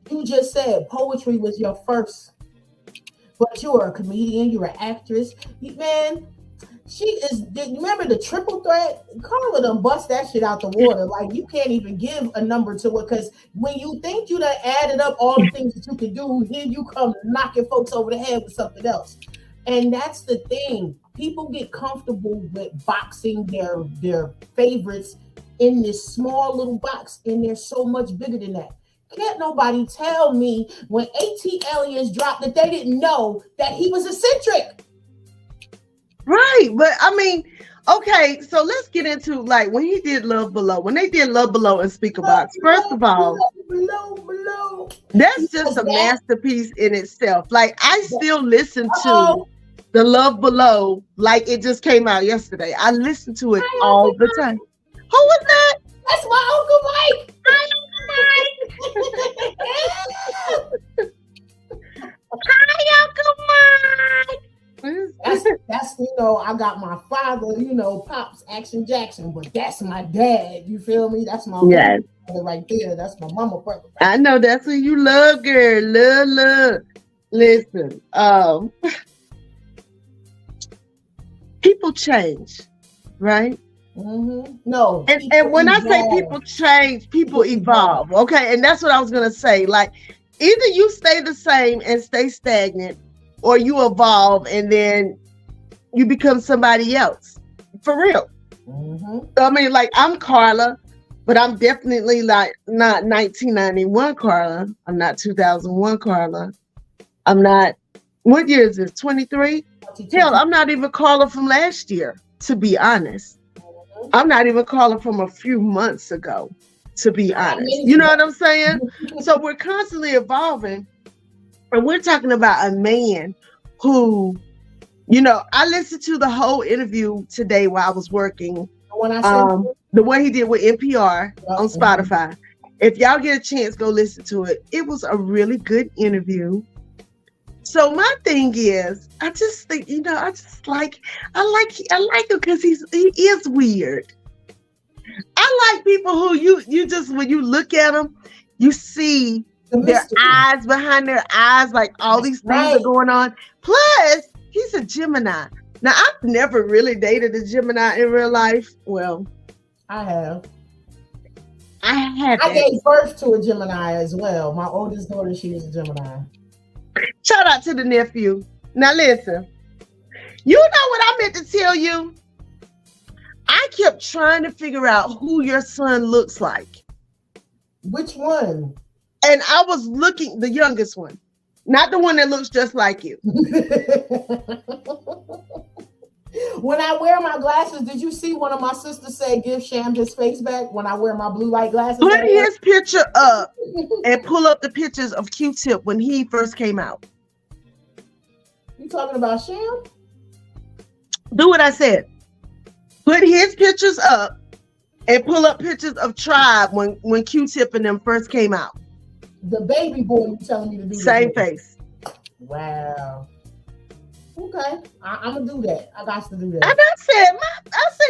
you just said, poetry was your first, but you're a comedian, you're an actress, man. She is. You remember the triple threat? Carla done bust that shit out the water. Like you can't even give a number to it because when you think you done added up all the things that you can do, here you come knocking folks over the head with something else. And that's the thing. People get comfortable with boxing their favorites in this small little box, and they're so much bigger than that. Can't nobody tell me when AT Aliens dropped that they didn't know that he was eccentric. Right, but okay, so let's get into like when he did Love Below, when they did Love Below and Speaker Box. First of all, below. That's just a masterpiece in itself. Like I still listen to the Love Below like it just came out yesterday. I listen to it all the time. Who was that? That's my Uncle Mike. Hi, Uncle Mike. That's I got my father, Pops Action Jackson, but that's my dad. You feel me? That's my brother right there. That's my mama brother. I know that's who you love, girl. Love. Listen, people change, right? Mm-hmm. No, and when I say people change, people evolve. Okay, and that's what I was gonna say. Like either you stay the same and stay stagnant, or you evolve and then you become somebody else. For real. Mm-hmm. So, like, I'm Carla, but I'm definitely like not 1991 Carla. I'm not 2001 Carla. I'm not, what year is this? 23? Hell, I'm not even Carla from last year, to be honest. Mm-hmm. I'm not even Carla from a few months ago, to be honest. You know what I'm saying? So we're constantly evolving. And we're talking about a man who, I listened to the whole interview today while I was working. The one he did with NPR on Spotify. If y'all get a chance, go listen to it. It was a really good interview. So my thing is, I just think, I like him because he is weird. I like people who you just, when you look at them, you see their eyes behind their eyes, like all these things are going on. Plus, he's a Gemini. Now, I've never really dated a Gemini in real life. Well, I have. I gave birth to a Gemini as well. My oldest daughter, she is a Gemini. Shout out to the nephew. Now, listen. You know what I meant to tell you? I kept trying to figure out who your son looks like. Which one? And I was looking, the youngest one, not the one that looks just like you. When I wear my glasses, did you see one of my sisters say, give Sham his face back when I wear my blue light glasses? Put his picture up and pull up the pictures of Q-Tip when he first came out. You talking about Sham? Do what I said. Put his pictures up and pull up pictures of Tribe when Q-Tip and them first came out. The baby boy, you telling me to do Same face. Wow. Okay, I'm gonna do that. I got to do that. And I said,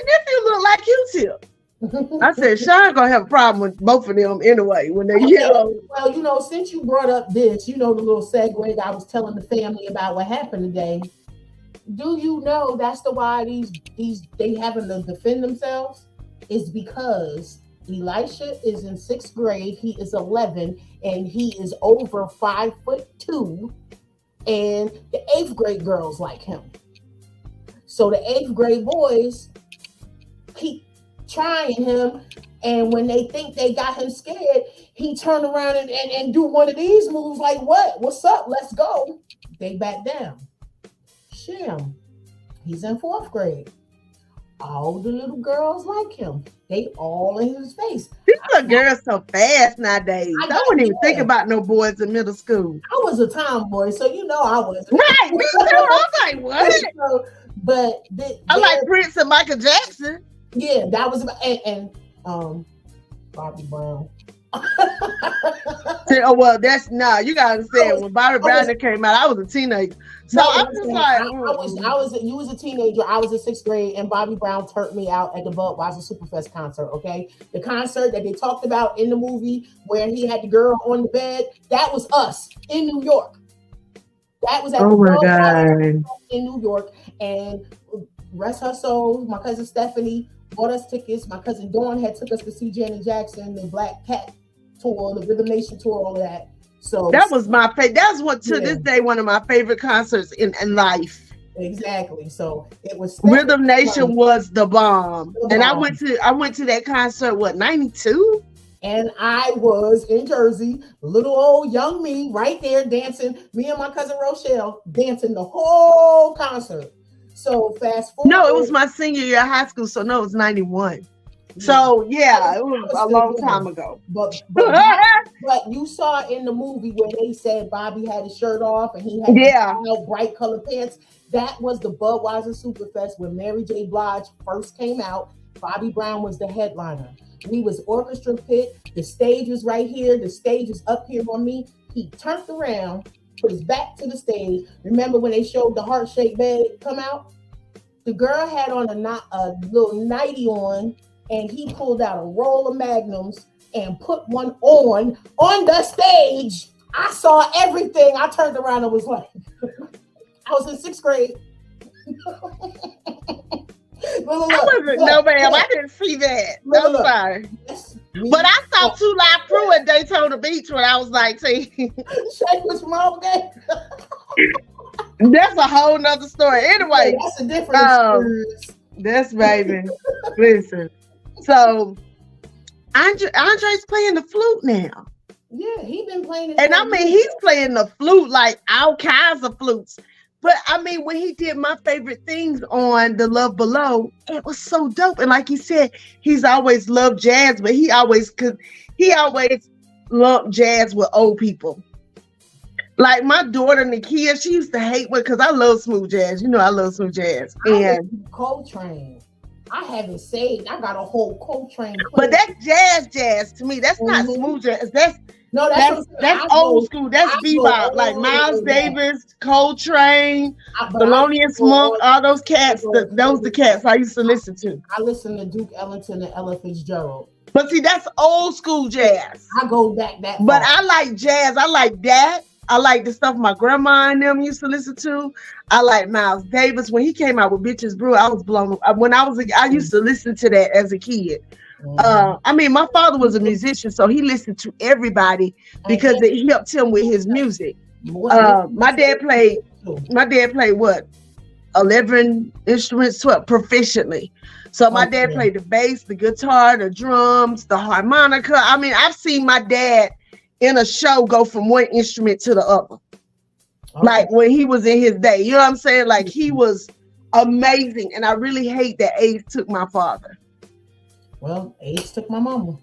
nephew look like Q-Tip. I said, Sean gonna have a problem with both of them anyway when they yellow. Well, since you brought up this, the little segue I was telling the family about what happened today. Do you know that's why they having to defend themselves? Is because Elisha is in 6th grade, he is 11, and he is over 5'2", and the 8th grade girls like him. So the 8th grade boys keep trying him, and when they think they got him scared, he turn around and do one of these moves like, what's up, let's go. They back down. Sham, he's in 4th grade. All the little girls like him. They all in his face. These little girls so fast nowadays. I wouldn't even think about no boys in middle school. I was a tomboy, so I was. Right, me too. I was like, what? But I like Prince and Michael Jackson. Yeah, that was and Bobby Brown. Oh well, you gotta understand when Bobby Brown came out, I was a teenager. So I'm just like, you was a teenager, I was in 6th grade, and Bobby Brown turned me out at the Budweiser Superfest concert. Okay, the concert that they talked about in the movie where he had the girl on the bed, that was us in New York. That was at in New York, and rest her soul, my cousin Stephanie bought us tickets. My cousin Dawn had took us to see Janet Jackson, the Black Cat tour, the Rhythm Nation tour, all of that. So that was my favorite. That's what to this day one of my favorite concerts in life. Exactly. So it was Rhythm Nation was the bomb. And I went to that concert 92? And I was in Jersey, little old young me right there dancing, me and my cousin Rochelle dancing the whole concert. So fast forward. No, it was my senior year of high school, so no, it was 91. So yeah, it was a long time ago. But you saw in the movie where they said Bobby had his shirt off and he had bright colored pants. That was the Budweiser Superfest when Mary J. Blige first came out. Bobby Brown was the headliner. We was orchestra pit. The stage was right here. The stage was up here on me. He turned around, put his back to the stage. Remember when they showed the heart-shaped bed come out? The girl had on a little nightie on, and he pulled out a roll of Magnums and put one on the stage. I saw everything. I turned around and was like, I was in 6th grade. No, ma'am, I didn't see that. I'm sorry. But I saw 2 Live Crew at Daytona Beach when I was 19. Shake was from all day. That's a whole nother story. Anyway, that's a different experience. That's baby. Listen. So Andre's playing the flute now. Yeah, he's been playing it. And I mean, he's playing the flute like all kinds of flutes. But I mean, when he did My Favorite Things on The Love Below, it was so dope. And like he said, he's always loved jazz, but he always loved jazz with old people. Like my daughter Nakia, she used to hate me because I love smooth jazz. I love smooth jazz. And Coltrane. I haven't saved. I got a whole Coltrane. But that's jaz to me. That's not smooth jazz. That's old school. That's bebop. Like Miles Davis, Coltrane, Thelonious Monk, all those cats. Those the cats I used to listen to. I listen to Duke Ellington and Ella Fitzgerald. But see, that's old school jazz. I go back that far. But I like jazz. I like that. I like the stuff my grandma and them used to listen to. I like Miles Davis. When he came out with Bitches Brew, I was blown. When I used to listen to that as a kid. I mean, my father was a musician, so he listened to everybody because it helped him with his music. My dad played what? 11 instruments, 12 proficiently. So my dad played the bass, the guitar, the drums, the harmonica. I mean, I've seen my dad in a show go from one instrument to the other. Like when he was in his day. You know what I'm saying? Like he was amazing. And I really hate that age took my father. Well, age took my mama.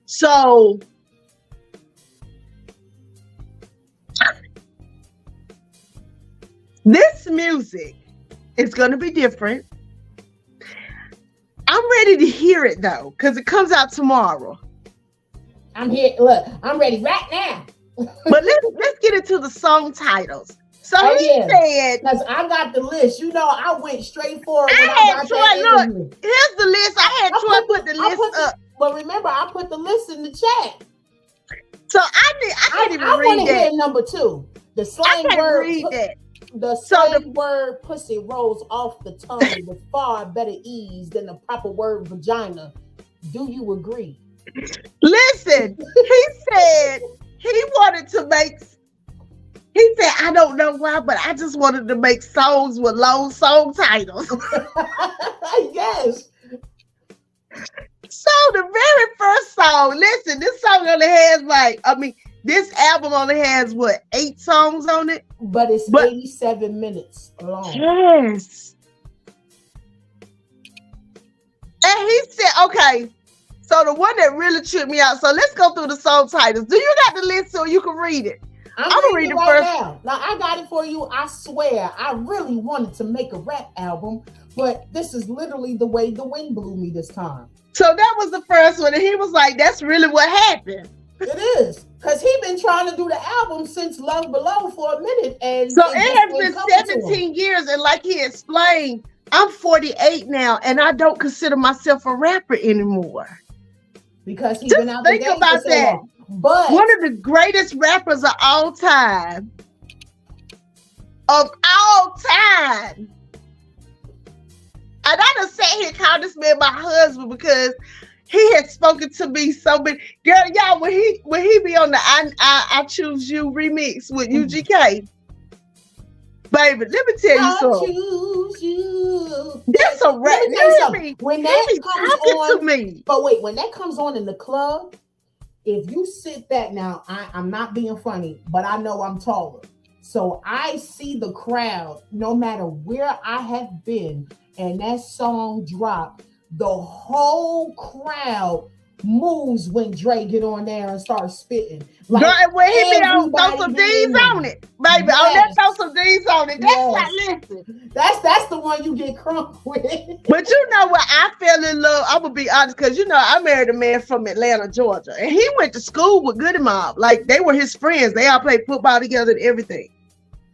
So This music is going to be different. I'm ready to hear it though, because it comes out tomorrow. I'm here. Look, I'm ready right now. But let's get into the song titles. So he said, because I got the list. You know, I went straight for it. I had Troy. Look, here's the list. I had Troy put the list up. But remember, I put the list in the chat. So I can't even read that. Hear number 2. The slang word. Read that. The slang word pussy rolls off the tongue with far better ease than the proper word vagina. Do you agree? Listen, he said he wanted to make. He said, I don't know why, but I just wanted to make songs with long song titles. Yes. So the very first song, listen, this song only has this album only has 8 songs on it? But it's 87 minutes long. Yes. And he said, okay, so the one that really tripped me out. So let's go through the song titles. Do you got the list so you can read it? I'm gonna read it right first. Now I got it for you. I swear, I really wanted to make a rap album, but this is literally the way the wind blew me this time. So that was the first one, and he was like, "That's really what happened." It is, because he been trying to do the album since Love Below for a minute, and so it has been 17 years. And like he explained, I'm 48 now, and I don't consider myself a rapper anymore. Because he's been out there. Think about that. But one of the greatest rappers of all time. And I done sat here and called this man my husband because he had spoken to me so many. Girl, y'all, when he be on the I Choose You remix with UGK, baby, let me tell you something. I choose you. That's a rap. When that comes on, to me. But wait, when that comes on in the club, if you sit back now, I'm not being funny, but I know I'm taller. So I see the crowd, no matter where I have been, and that song dropped, the whole crowd moves when Dre get on there and start spitting. Like, girl, when he be on, throw some D's on it, baby. Yes. On that, throw some D's on it. That's like, listen. That's the one you get crunk with. But you know what? I fell in love. I'm gonna be honest, because you know I married a man from Atlanta, Georgia, and he went to school with Goody Mob. Like they were his friends. They all played football together and everything.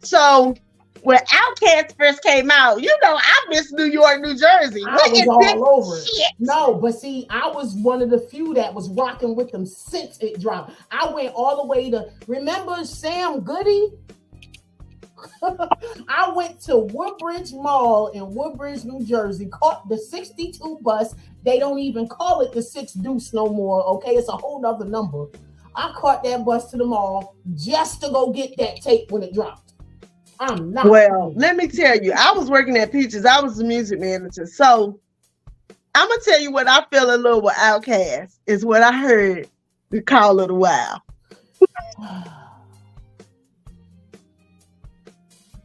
So when Outkast first came out, you know, I miss New York, New Jersey. I was all over it. No, but see, I was one of the few that was rocking with them since it dropped. I went all the way to, remember Sam Goody? I went to Woodbridge Mall in Woodbridge, New Jersey, caught the 62 bus. They don't even call it the 6 Deuce no more, okay? It's a whole nother number. I caught that bus to the mall just to go get that tape when it dropped. I'm not. Well, let me tell you, I was working at Peaches. I was the music manager. So I'm going to tell you what I fell in love with Outkast is what I heard the Call of the Wild.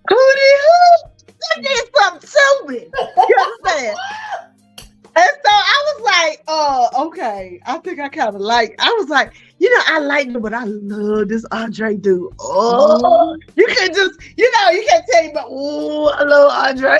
That did something to me. You understand? And so I was like, okay. I think I kind of I was like, you know, I like him, but I love this Andre dude. Oh, you can just, you know, you can't tell me, but I love Andre.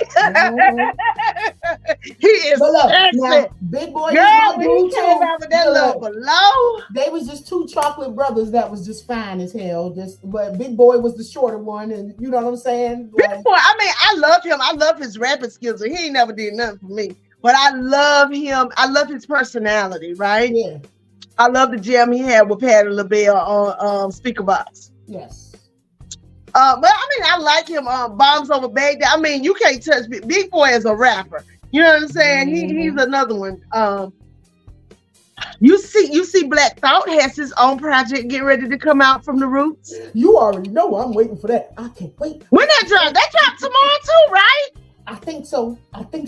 He is excellent. Big Boy, girl, when he came out with that Love Below, they was just 2 chocolate brothers that was just fine as hell. But Big Boy was the shorter one, and you know what I'm saying? Big Boy, I mean, I love him. I love his rapping skills, and he ain't never did nothing for me. But I love him. I love his personality, right? Yeah. I love the jam he had with Patti LaBelle on Speaker Box. Yes. But I mean, I like him. Bombs Over Baghdad. I mean, you can't touch Big Boy as a rapper. You know what I'm saying? Mm-hmm. He's another one. You see, Black Thought has his own project getting ready to come out from the Roots. You already know I'm waiting for that. I can't wait. When that drop? That dropped tomorrow too, right? I think so.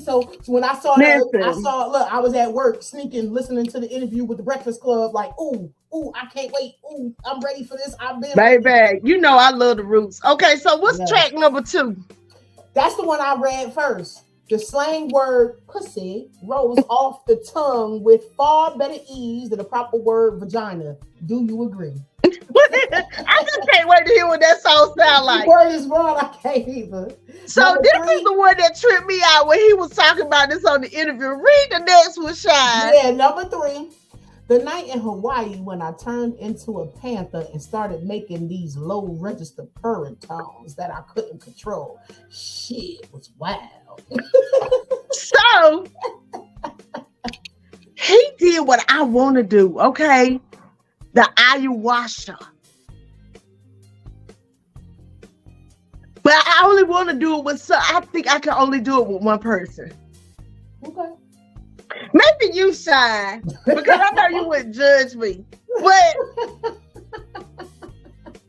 So when I saw that, look, I was at work sneaking, listening to the interview with the Breakfast Club, like, ooh, I can't wait. Ooh, I'm ready for this. I've been baby. You know I love the Roots. Okay, so what's track number 2? That's the one I read first. The slang word pussy rolls off the tongue with far better ease than the proper word vagina. Do you agree? I just can't wait to hear what that song sound like. Word is wrong. I can't either. So Number this 3, is the one that tripped me out when he was talking about this on the interview. Read the next one, Shine. Yeah, number 3. The night in Hawaii when I turned into a panther and started making these low register purring tones that I couldn't control. Shit was wild. So he did what I want to do, okay? The ayahuasca. But I only want to do it with I think I can only do it with one person. Okay. Maybe you, Shine, because I know you wouldn't judge me. But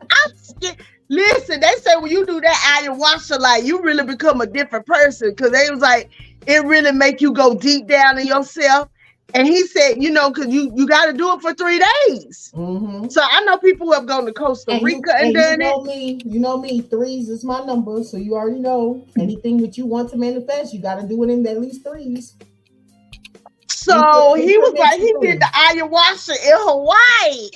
I'm scared. Listen, they say when you do that ayahuasca, like you really become a different person, because they was like, it really make you go deep down in yourself. And he said, you know, because you got to do it for 3 days. Mm-hmm. So I know people who have gone to Costa Rica and done it. You know me, 3s is my number. So you already know anything that you want to manifest, you got to do it in at least 3s. So he was like, he did the ayahuasca in Hawaii.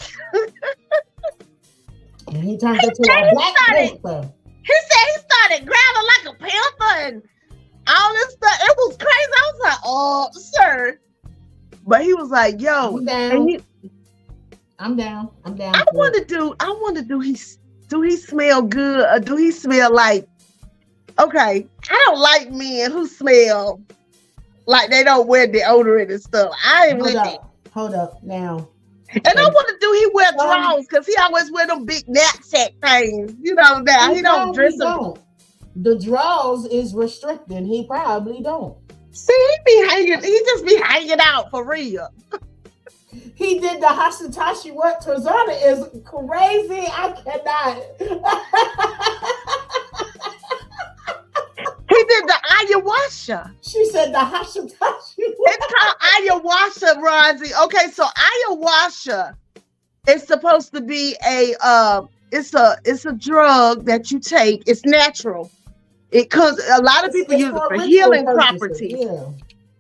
And he turned into a black panther. He said he started growling like a panther and all this stuff. It was crazy. I was like, oh, sir. But he was like, yo. I'm down. I want to do he smell good or do he smell like, okay, I don't like men who smell like they don't wear deodorant and stuff. I ain't with it. Hold up now. And I want to do he wear drawers because he always wear them big knapsack things. You know that he don't dress them. The draws is restricting. He probably don't. See, he just be hanging out for real. He did the Hashitashi work. Tarzana is crazy. I cannot. He did the ayahuasca. She said the Hashitashi. It's called ayahuasca, Ronzi. Okay, so ayahuasca is supposed to be it's a drug that you take. It's natural. It comes. A lot of people use it for healing properties. Yeah.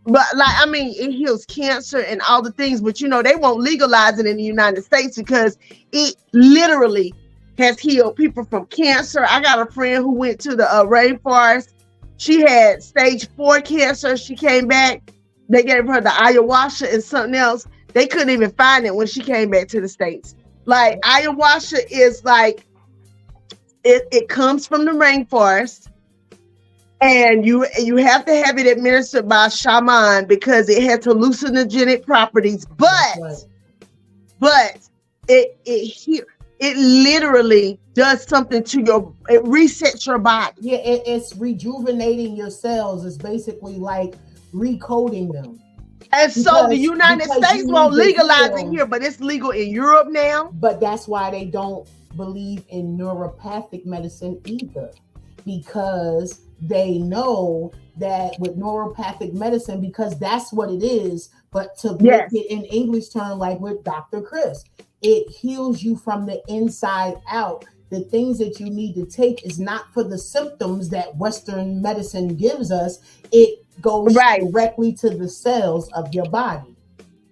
But it heals cancer and all the things. But they won't legalize it in the United States because it literally has healed people from cancer. I got a friend who went to the rainforest. She had stage 4 cancer. She came back. They gave her the ayahuasca and something else. They couldn't even find it when she came back to the States. Like ayahuasca is like it comes from the rainforest. And you have to have it administered by a shaman because it has hallucinogenic properties. But it literally does something to it resets your body. Yeah, it's rejuvenating your cells. It's basically like recoding them. And so the United States won't legalize it here, but it's legal in Europe now. But that's why they don't believe in neuropathic medicine either, because they know that with neuropathic medicine, because that's what it is, but to make it in English term, like with Dr. Chris, it heals you from the inside out. The things that you need to take is not for the symptoms that Western medicine gives us. It goes directly to the cells of your body.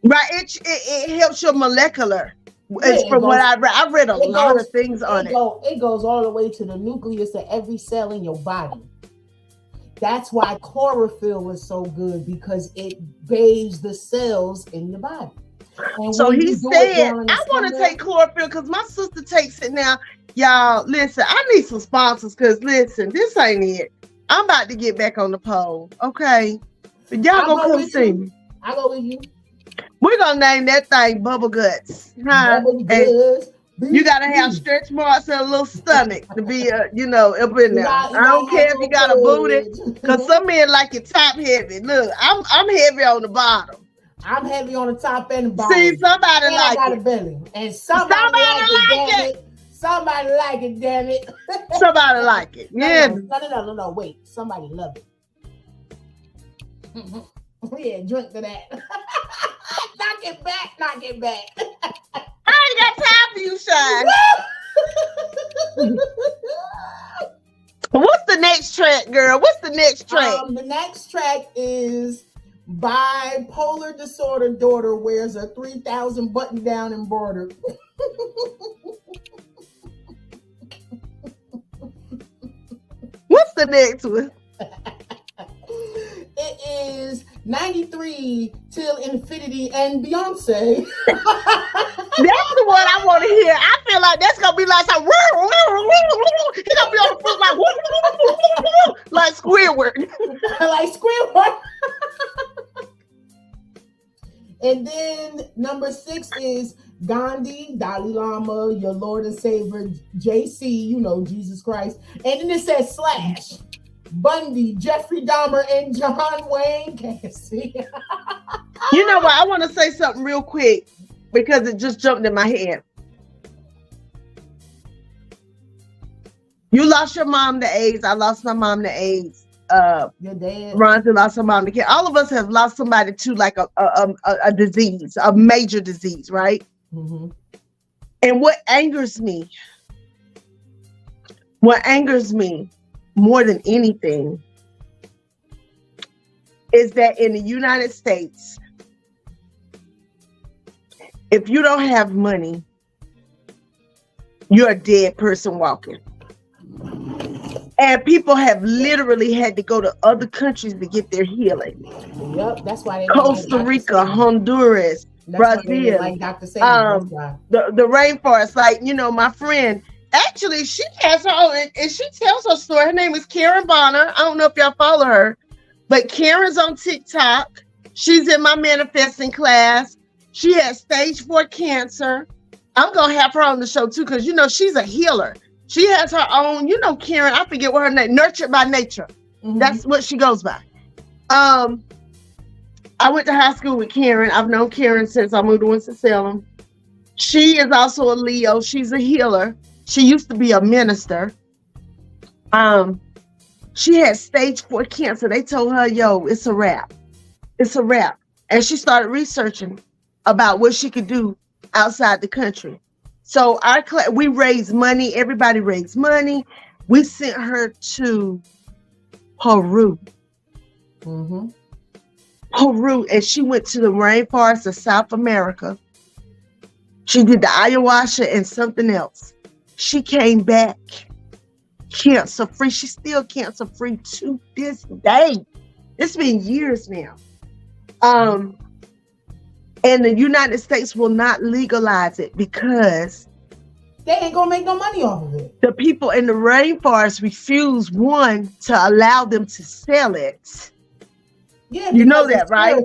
Right. It helps your molecular. It's from what I read. I read a lot of things on it. It goes all the way to the nucleus of every cell in your body. That's why chlorophyll is so good, because it bathes the cells in your body. And so he said, I want to take chlorophyll because my sister takes it now. Y'all, listen, I need some sponsors because, listen, this ain't it. I'm about to get back on the pole, okay? But y'all gonna come see me. I go with you. We're gonna name that thing Bubble Guts. Huh? Bubble Guts. You gotta have stretch marks and a little stomach to be, up in there. I don't care if you got a booty, because some men like it top heavy. Look, I'm heavy on the bottom. I'm heavy on the top and the bottom. See, somebody and like I got it. A belly. And somebody like it. Somebody like it, damn it. Somebody like it. Yeah. No. Wait. Somebody love it. Yeah, drink to that. Knock it back. I ain't got time for you, Shine. What's the next track, girl? What's the next track? The next track is Bipolar Disorder Daughter Wears a 3,000 button down embroidered. the next one? It is 93 till infinity and Beyonce. That's the one I want to hear. I feel like that's gonna be like some. He's gonna be on the foot like Squidward. Like Squidward. And then number 6 is Gandhi, Dalai Lama, your Lord and Savior, JC, you know, Jesus Christ. And then it says / Bundy, Jeffrey Dahmer, and John Wayne Gacy. You know what? I want to say something real quick because it just jumped in my head. You lost your mom to AIDS. I lost my mom to AIDS. Your dad. Ronzi lost her mom to cancer. All of us have lost somebody to like a disease, a major disease, right? Mm-hmm. And what angers me more than anything is that in the United States, if you don't have money, you're a dead person walking. And people have literally had to go to other countries to get their healing. Yep, that's why they Costa Rica, Honduras, Brazil, like Dr. Saban, the rainforest. Like, you know, my friend, actually, she has her own, and she tells her story. Her name is Karen Bonner. I don't know if y'all follow her, but Karen's on TikTok. She's in my manifesting class. She has stage 4 cancer. I'm going to have her on the show too, because, you know, she's a healer. She has her own, you know, Karen, I forget what her name, Nurtured by Nature. Mm-hmm. That's what she goes by. I went to high school with Karen. I've known Karen since I moved to Winston-Salem. She is also a Leo. She's a healer. She used to be a minister. She had stage 4 cancer. They told her, yo, it's a wrap. It's a wrap. And she started researching about what she could do outside the country. So our class, we raised money. Everybody raised money. We sent her to Peru. Mm-hmm. Peru, and she went to the rainforest of South America. She did the ayahuasca and something else. She came back cancer free. She's still cancer free to this day. It's been years now. And the United States will not legalize it because they ain't gonna make no money off of it. The people in the rainforest refuse, one, to allow them to sell it. Yeah, you know that, right?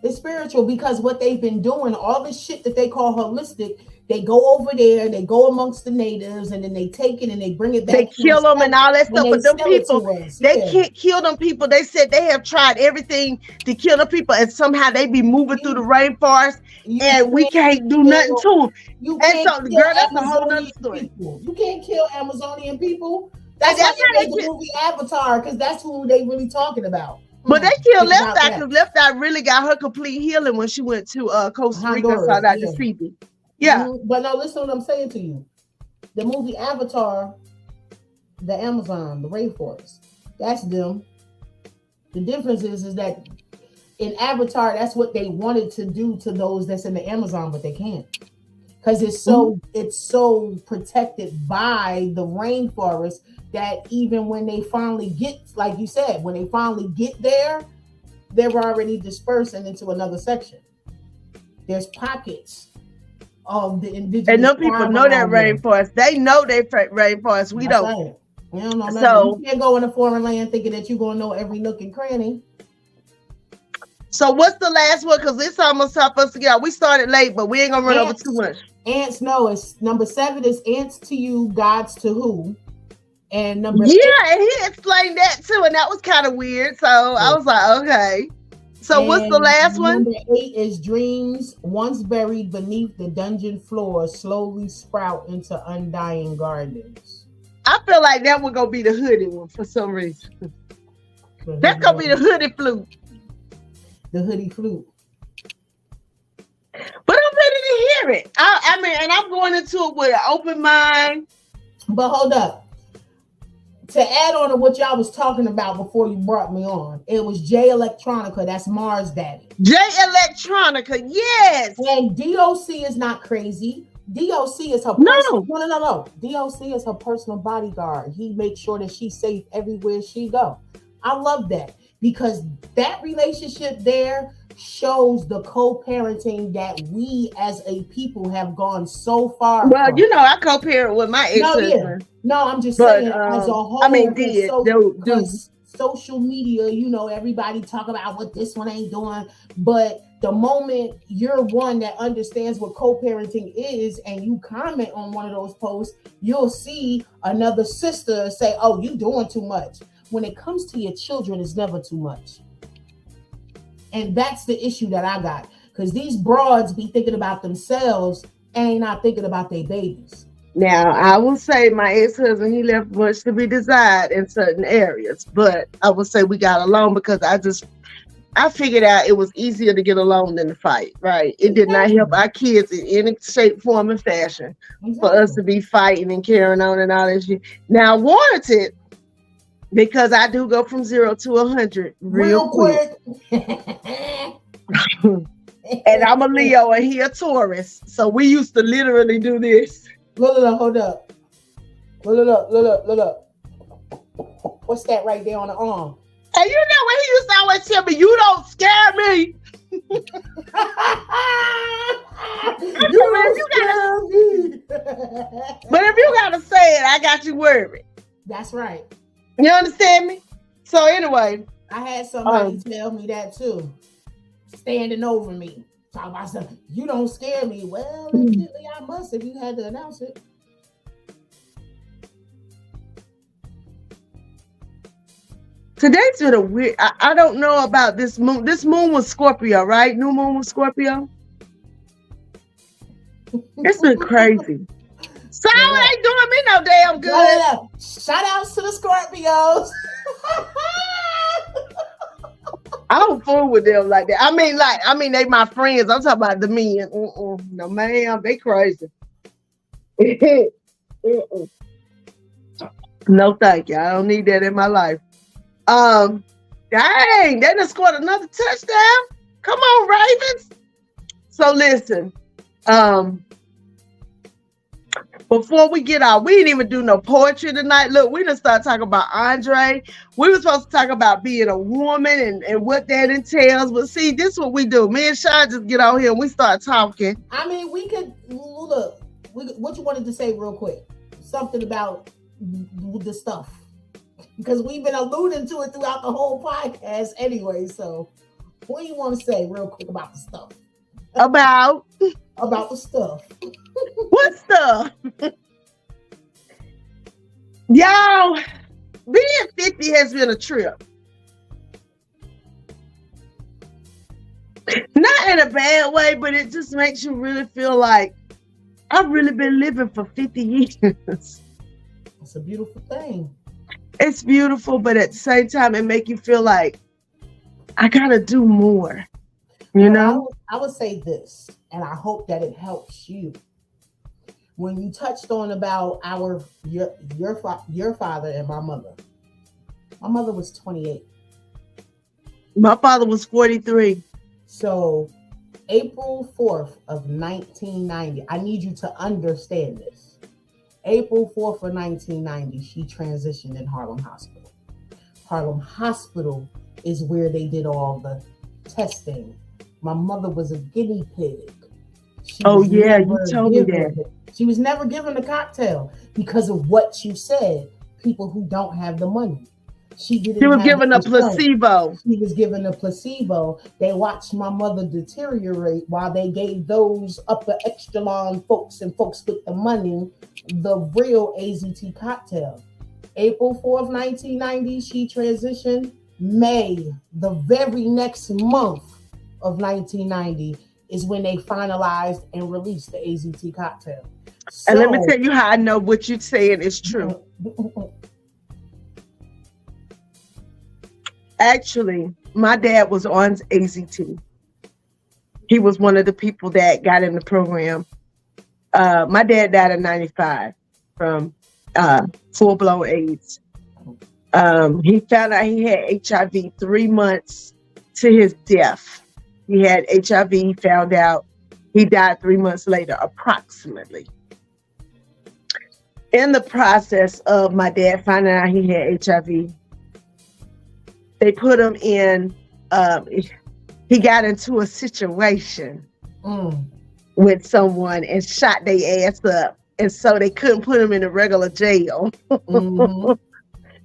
It's spiritual because what they've been doing, all this shit that they call holistic, they go over there, they go amongst the natives, and then they take it and they bring it back. They kill them and all that stuff. But them people, they can't kill them people. They said they have tried everything to kill the people, and somehow they be moving through the rainforest, and we can't do nothing to them. And so, girl, that's a whole nother story. You can't kill Amazonian people. That's why they made the movie Avatar, because that's who they really talking about. But they killed Left Eye because Left Eye really got her complete healing when she went to Costa Rica and saw Dr. Sebi. Yeah. Mm-hmm. But now listen to what I'm saying to you. The movie Avatar, the Amazon, the rainforest, that's them. The difference is that in Avatar, that's what they wanted to do to those that's in the Amazon, but they can't. Because it's so protected by the rainforest that even when they finally get, like you said, when they finally get there, they're already dispersing into another section. There's pockets of the indigenous. And no people know that rainforest. They know they rainforest. We don't. Right. We don't know. So you can't go in a foreign land thinking that you're gonna know every nook and cranny. So what's the last one? Because it's almost time for us to get out. We started late, but we ain't gonna run over too much. Ants, no, it's number 7 is ants to you, gods to who. And number 8, and he explained that too, and that was kind of weird. So I was like, okay. So what's the last one? Number 8 is dreams once buried beneath the dungeon floor slowly sprout into undying gardens. I feel like that one gonna be the hoodie one for some reason. That's gonna be the hoodie flute. The hoodie flute. But I'm ready to hear it. I mean, and I'm going into it with an open mind. But hold up. To add on to what y'all was talking about before you brought me on, it was Jay Electronica. That's Mars' daddy. Jay Electronica, yes. And DOC is not crazy. DOC is her No. No. DOC is her personal bodyguard. He makes sure that she's safe everywhere she go. I love that because that relationship there shows the co-parenting that we as a people have gone so far. Well, from. you know, I co-parent with my ex-husband. No, I'm just saying as a whole. I mean, social media, you know, everybody talk about what this one ain't doing, but the moment you're one that understands what co-parenting is and you comment on one of those posts, you'll see another sister say, oh, you doing too much. When it comes to your children, it's never too much. And that's the issue that I got. Because these broads be thinking about themselves and ain't not thinking about their babies. Now, I will say my ex-husband, he left much to be desired in certain areas. But I will say we got along because I figured out it was easier to get along than to fight, right? It did not help our kids in any shape, form, and fashion for us to be fighting and carrying on and all that shit. Now, warranted, because I do go from 0 to 100 real quick. And I'm a Leo and he a Taurus. So we used to literally do this. Look, hold up. Look up. What's that right there on the arm? And you know what he used to always tell me, you don't scare me. But if you gotta say it, I got you worried. That's right. You understand me? So anyway. I had somebody tell me that too. Standing over me. Talk about something. You don't scare me. Well, evidently I must if you had to announce it. Today's been a weird. I don't know about this moon. This moon was Scorpio, right? New moon was Scorpio. It's been crazy. So it ain't doing me no damn good. Shout outs to the Scorpios. I don't fool with them like that. I mean, they my friends. I'm talking about the men. No, ma'am, they crazy. No, thank you. I don't need that in my life. Dang, they done scored another touchdown. Come on, Ravens. So listen, before we get out, we didn't even do no poetry tonight. Look, we done start talking about Andre. We were supposed to talk about being a woman and what that entails. But see, this is what we do. Me and Sean just get out here and we start talking. I mean, we could look. What you wanted to say real quick? Something about the stuff. Because we've been alluding to it throughout the whole podcast anyway. So what do you want to say real quick about the stuff? About the stuff. What stuff? Y'all, being 50 has been a trip. Not in a bad way, but it just makes you really feel like I've really been living for 50 years. It's a beautiful thing. It's beautiful, but at the same time, it makes you feel like I gotta do more. You know? I would say this, and I hope that it helps you. When you touched on about your father and my mother was 28. My father was 43. So April 4th of 1990, I need you to understand this. April 4th of 1990, she transitioned in Harlem Hospital. Harlem Hospital is where they did all the testing. My mother was a guinea pig. You told me that. She was never given a cocktail because of what you said. People who don't have the money. She was given a placebo. She was given a placebo. They watched my mother deteriorate while they gave those upper echelon folks and folks with the money the real AZT cocktail. April 4th, 1990, she transitioned. May, the very next month of 1990, is when they finalized and released the AZT cocktail. And let me tell you how I know what you're saying is true. Actually, my dad was on AZT. He was one of the people that got in the program. My dad died in 95 from full-blown AIDS. He found out he had HIV 3 months to his death. He had HIV, found out He died 3 months later, approximately. In the process of my dad finding out he had HIV, they put him in, he got into a situation with someone and shot their ass up. And so they couldn't put him in a regular jail.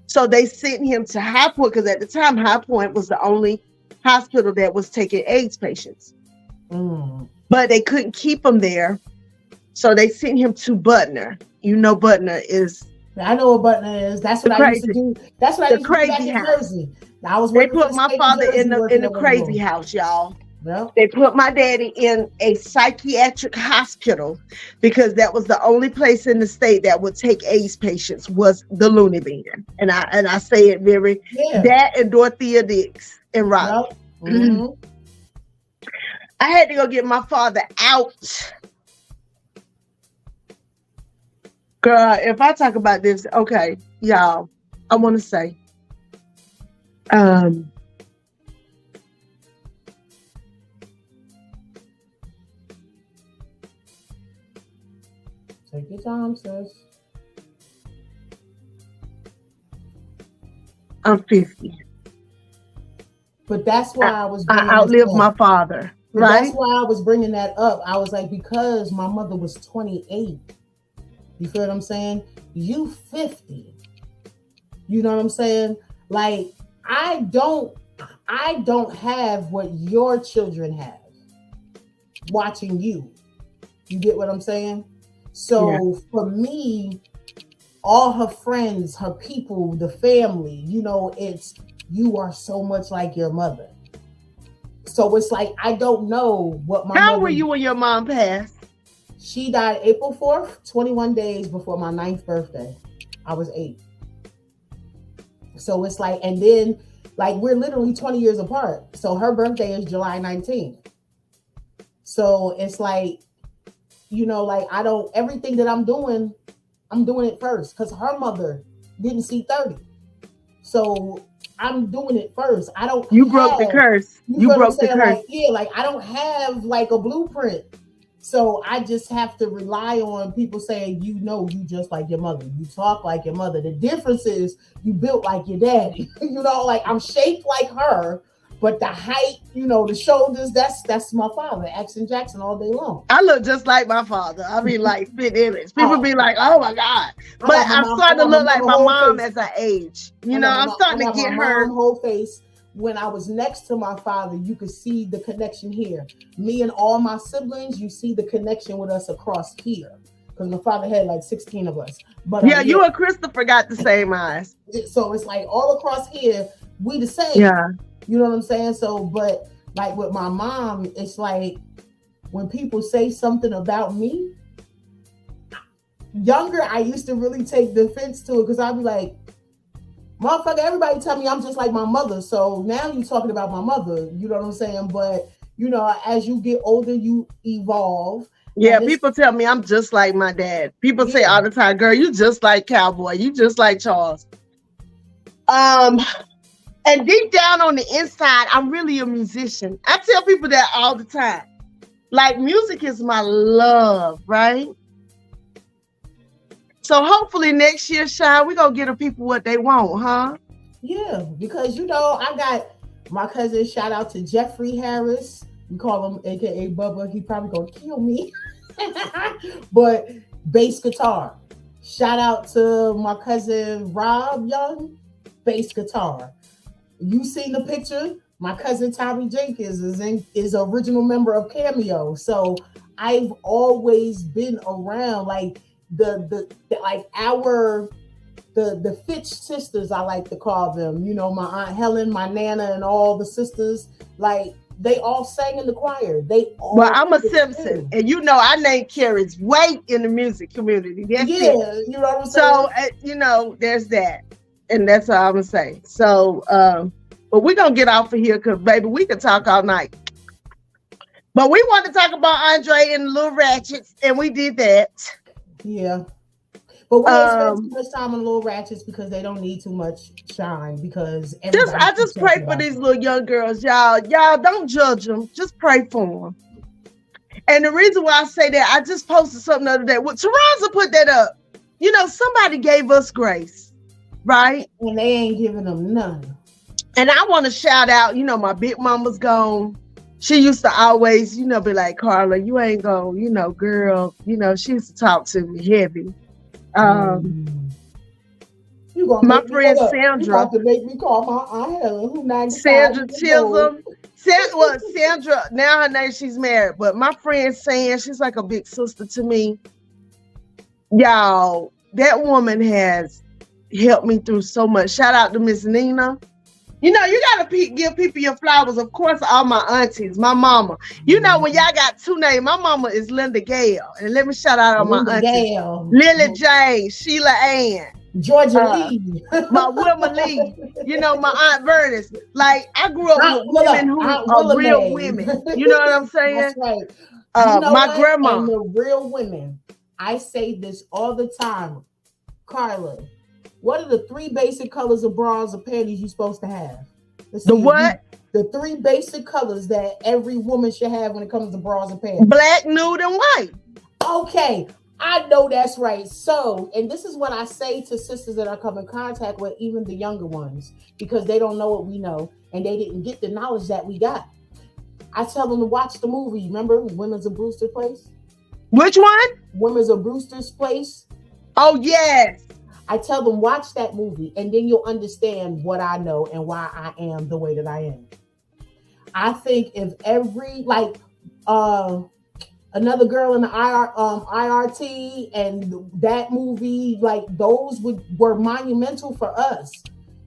So they sent him to High Point, because at the time, High Point was the only hospital that was taking AIDS patients. But they couldn't keep him there. So they sent him to Butner. You know Butner is... I know what Butner is. That's what I used to do. That's what I used to do back in Jersey. They put my father in the crazy house, y'all. Yep. They put my daddy in a psychiatric hospital because that was the only place in the state that would take AIDS patients, was the Looney Bin. And I say it very, that and Dorothea Dix in Raleigh. Yep. I had to go get my father out. Girl, if I talk about this, okay, y'all, I want to say, take your time, sis. I'm 50. But that's why I was. I outlived my father, right? That's why I was bringing that up. I was like, because my mother was 28. You feel what I'm saying? You 50. You know what I'm saying? Like, I don't have what your children have watching you. You get what I'm saying? So for me, all her friends, her people, the family, you know, it's, you are so much like your mother. So it's like, I don't know what my How old were you when your mom passed? She died April 4th, 21 days before my 9th birthday. I was 8. So it's like, and then like we're literally 20 years apart. So her birthday is July 19th. So it's like, you know, like everything that I'm doing it first, because her mother didn't see 30. So I'm doing it first. You broke the curse. You broke the curse. Like I don't have like a blueprint. So I just have to rely on people saying, you know, you just like your mother. You talk like your mother. The difference is you built like your daddy. You know, like I'm shaped like her, but the height, you know, the shoulders, that's my father, Action Jackson, all day long. I look just like my father. I mean, like fit image. People be like, oh my God. But I'm starting to look like my mom as I age. You know, I'm starting to get her whole face. When I was next to my father, you could see the connection here. Me and all my siblings, you see the connection with us across here. Because my father had like 16 of us. But you and Christopher got the same eyes. So it's like all across here, we the same. Yeah. You know what I'm saying? So, but like with my mom, it's like when people say something about me, younger, I used to really take defense to it because I'd be like, motherfucker, everybody tell me I'm just like my mother. So now you talking about my mother, you know what I'm saying? But, you know, as you get older, you evolve. Yeah, people tell me I'm just like my dad. People say all the time, girl, you just like Cowboy. You just like Charles. And deep down on the inside, I'm really a musician. I tell people that all the time. Like, music is my love, right? So hopefully next year, Sean, we're going to get the people what they want, huh? Yeah, because, you know, I got my cousin, shout out to Jeffrey Harris. We call him AKA Bubba. He probably going to kill me. But bass guitar. Shout out to my cousin Rob Young, bass guitar. You seen the picture? My cousin Tommy Jenkins is an original member of Cameo. So I've always been around, like, the Fitch sisters, I like to call them, you know, my Aunt Helen, my Nana, and all the sisters, like they all sang in the choir. Well, I'm a Simpson, and you know our name carries weight in the music community. You know what I'm saying? So you know, there's that, and that's all I'm gonna say. So, but we're gonna get off of here because baby, we can talk all night. But we want to talk about Andre and Little Ratchets, and we did that. Yeah. But we don't spend too much time on Little Ratchets because they don't need too much shine because I just pray for these little young girls, y'all. Y'all don't judge them. Just pray for them. And the reason why I say that, I just posted something the other day. Well, Taranza put that up. You know, somebody gave us grace, right? And they ain't giving them none. And I want to shout out, you know, my big mama's gone. She used to always, you know, be like, Carla, you ain't gonna, you know, girl, you know, she used to talk to me heavy. My friend Sandra. You about to make me call my Aunt Helen, who 95 Sandra years old. Chisholm. Sandra, now her name, she's married, but my friend Sam, she's like a big sister to me. Y'all, that woman has helped me through so much. Shout out to Miss Nina. You know, you gotta give people your flowers. Of course, all my aunties, my mama. You know, when y'all got two names, my mama is Linda Gale. And let me shout out all my aunties. Gale. Lily Jane, Sheila Ann. Georgia Lee. My Wilma Lee. You know, my Aunt Vernis. Like, I grew up with women who are real women. You know what I'm saying? That's right. You know my what? grandma. And the real women. I say this all the time. Carla, what are the 3 basic colors of bras or panties you're supposed to have? The what? The 3 basic colors that every woman should have when it comes to bras and panties. Black, nude, and white. Okay, I know that's right. So, and this is what I say to sisters that I come in contact with, even the younger ones, because they don't know what we know and they didn't get the knowledge that we got. I tell them to watch the movie. Remember Women's of Brewster's Place? Which one? Women's of Brewster's Place. Oh, yes. I tell them, watch that movie, and then you'll understand what I know and why I am the way that I am. I think if every, like, Another Girl in the IRT and that movie, like, those were monumental for us.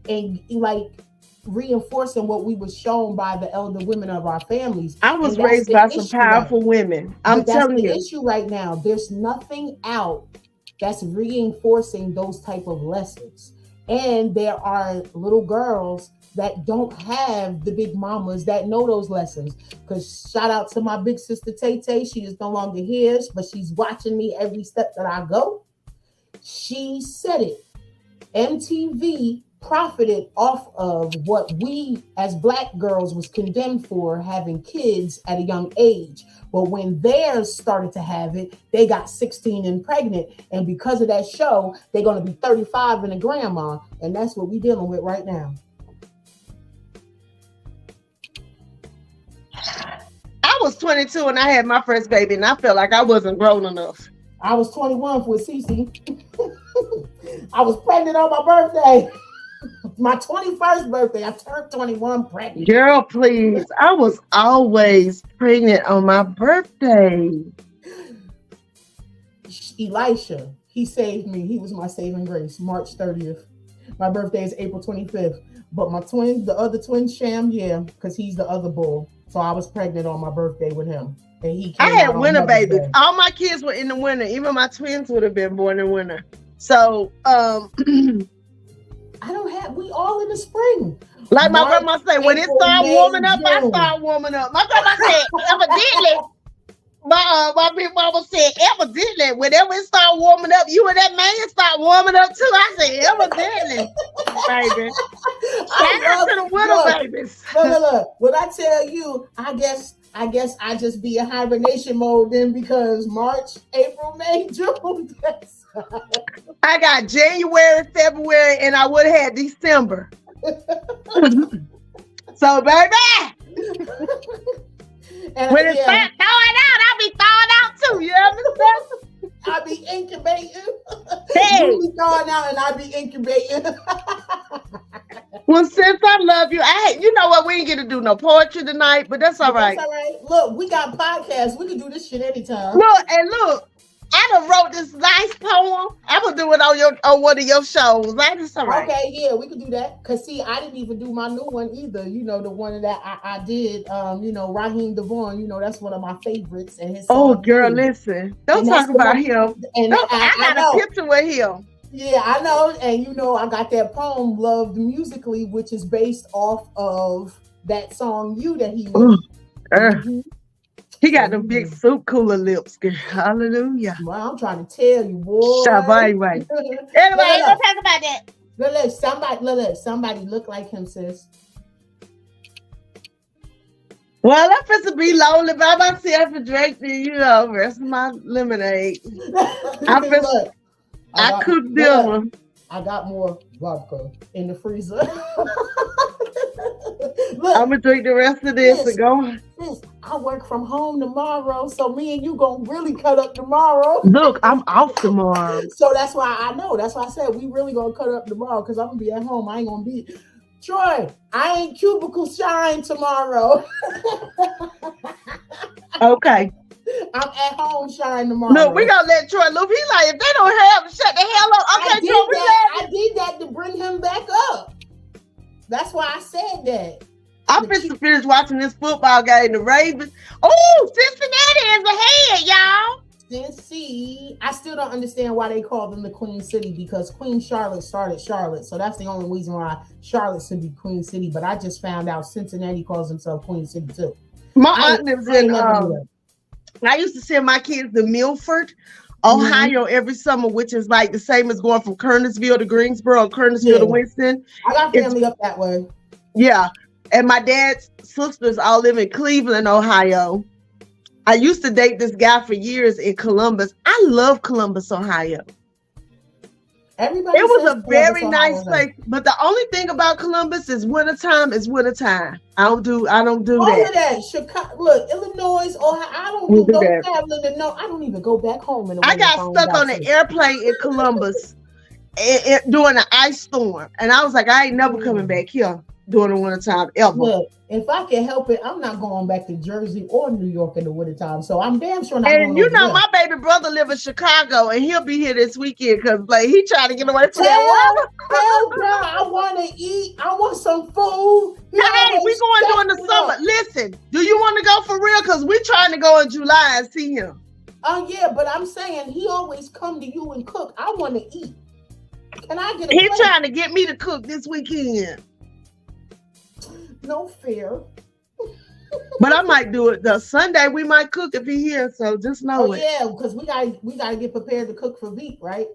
And, like, reinforcing what we were shown by the elder women of our families. I was raised by some powerful women. I'm telling you. That's the issue right now. There's nothing out that's reinforcing those type of lessons. And there are little girls that don't have the big mamas that know those lessons. Because shout out to my big sister Tay Tay. She is no longer here, but she's watching me every step that I go. She said it. MTV profited off of what we as Black girls was condemned for, having kids at a young age. But when theirs started to have it, they got 16 and pregnant. And because of that show, they're going to be 35 and a grandma. And that's what we're dealing with right now. I was 22 and I had my first baby, and I felt like I wasn't grown enough. I was 21 with Cece. I was pregnant on my birthday. My 21st birthday, I turned 21 pregnant. Girl, please. I was always pregnant on my birthday. Elisha, he saved me. He was my saving grace. March 30th. My birthday is April 25th. But my twin, the other twin, Sham, yeah, because he's the other bull. So I was pregnant on my birthday with him. And he came I had winter babies. Day. All my kids were in the winter. Even my twins would have been born in winter. So, we all in the spring. Like my grandma said, when it started warming up, I start warming up. My grandma said, evidently, my big mama said, evidently, whenever it start warming up, you and that man start warming up too. I said, evidently, baby. Shout out to the winter babies. Look. When I tell you, I guess I just be in hibernation mode then, because March, April, May, June. I got January, February, and I would have had December. So, baby, and when it start thawing out, I'll be thawing out too. You understand? I'll be incubating. Hey. You be thawing out and I'll be incubating. Well, since I love you, you know what? We ain't get to do no poetry tonight, but that's all right. That's all right. Look, we got podcasts. We can do this shit anytime. Look. I done wrote this nice poem. I'm gonna do it on one of your shows. That's all right. Okay, yeah, we can do that. Cause see, I didn't even do my new one either. You know, the one that I did. Raheem Devon. You know, that's one of my favorites. And his song girl, too. Listen, don't talk about him. And I got a picture with him. Yeah, I know. And you know, I got that poem "Loved Musically," which is based off of that song "You" that he made. Mm-hmm. He got them big soup cooler lips, girl. Hallelujah. Well, I'm trying to tell you, boy. Anyway, let's talk about that. Look, somebody look like him, sis. Well, I'm supposed to be lonely by myself and drink the rest of my lemonade. I cooked dinner. I got more vodka in the freezer. Look, I'm gonna drink the rest of this and go. I work from home tomorrow, so me and you gonna really cut up tomorrow. Look, I'm off tomorrow. So that's why I know. That's why I said we really gonna cut up tomorrow because I'm gonna be at home. I ain't gonna be. Troy, I ain't cubicle shine tomorrow. Okay. I'm at home shine tomorrow. No, we gonna let Troy look. He's like, if they don't have, shut the hell up. Okay, Troy, I did that to bring him back up. That's why I said that. I'm just finished watching this football game. The Ravens. Oh, Cincinnati is ahead, y'all. Cincy. I still don't understand why they call them the Queen City because Queen Charlotte started Charlotte. So that's the only reason why Charlotte should be Queen City. But I just found out Cincinnati calls himself Queen City too. My aunt lives in. I used to send my kids to Milford, Ohio, every summer, which is like the same as going from Kernersville to Greensboro, Kernersville to Winston. I got family up that way. Yeah. And my dad's sisters all live in Cleveland, Ohio. I used to date this guy for years in Columbus. I love Columbus, Ohio. Everybody it was a very Columbus, nice place, but the only thing about Columbus is wintertime is wintertime. I don't do all that. Of that. Chicago, look, Illinois, Ohio. I don't do no traveling to no. I don't even go back home. I got stuck on an airplane in Columbus during an ice storm, and I was like, I ain't never coming back here during the wintertime ever. Look, if I can help it, I'm not going back to Jersey or New York in the wintertime. So I'm damn sure not. And you know, my baby brother live in Chicago, and he'll be here this weekend because like he trying to get away from that weather. Hell, girl, I want to eat. I want some food. Hey, we going during the summer. Listen, do you want to go for real? Because we're trying to go in July and see him. Oh yeah, but I'm saying he always come to you and cook. I want to eat. Can I get a He's plate? trying to get me to cook this weekend. No fear. But I might do it the Sunday. We might cook if he here, so just know it. Yeah, because we gotta get prepared to cook for Veek, right?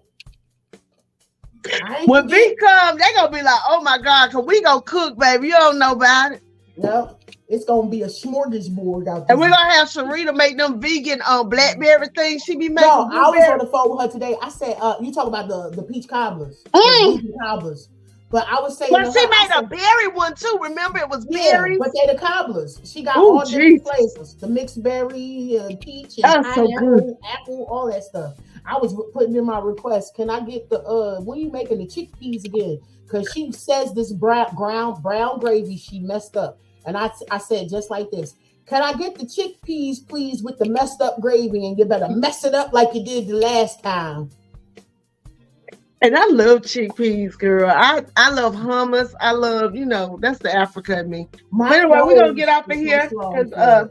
When Veek comes, they gonna be like, "Oh my God, cause we gonna cook, baby. You don't know about it." Yep, it's gonna be a smorgasbord out there. And we're gonna have Sharita make them vegan blackberry things she be making. No, I was on the phone with her today. I said, "You talk about the peach cobblers, the vegan cobblers." But I was saying, well, she made a berry one too. Remember, it was berries. But they the cobblers. She got all different flavors: the mixed berry, peach, and pineapple, apple, all that stuff. I was putting in my request. Can I get the when you making the chickpeas again? Because she says this brown gravy she messed up, and I said just like this. Can I get the chickpeas, please, with the messed up gravy, and you better mess it up like you did the last time. And I love chickpeas, girl. I love hummus. I love, that's the Africa in me. Anyway, we're going to get off of here. Wait a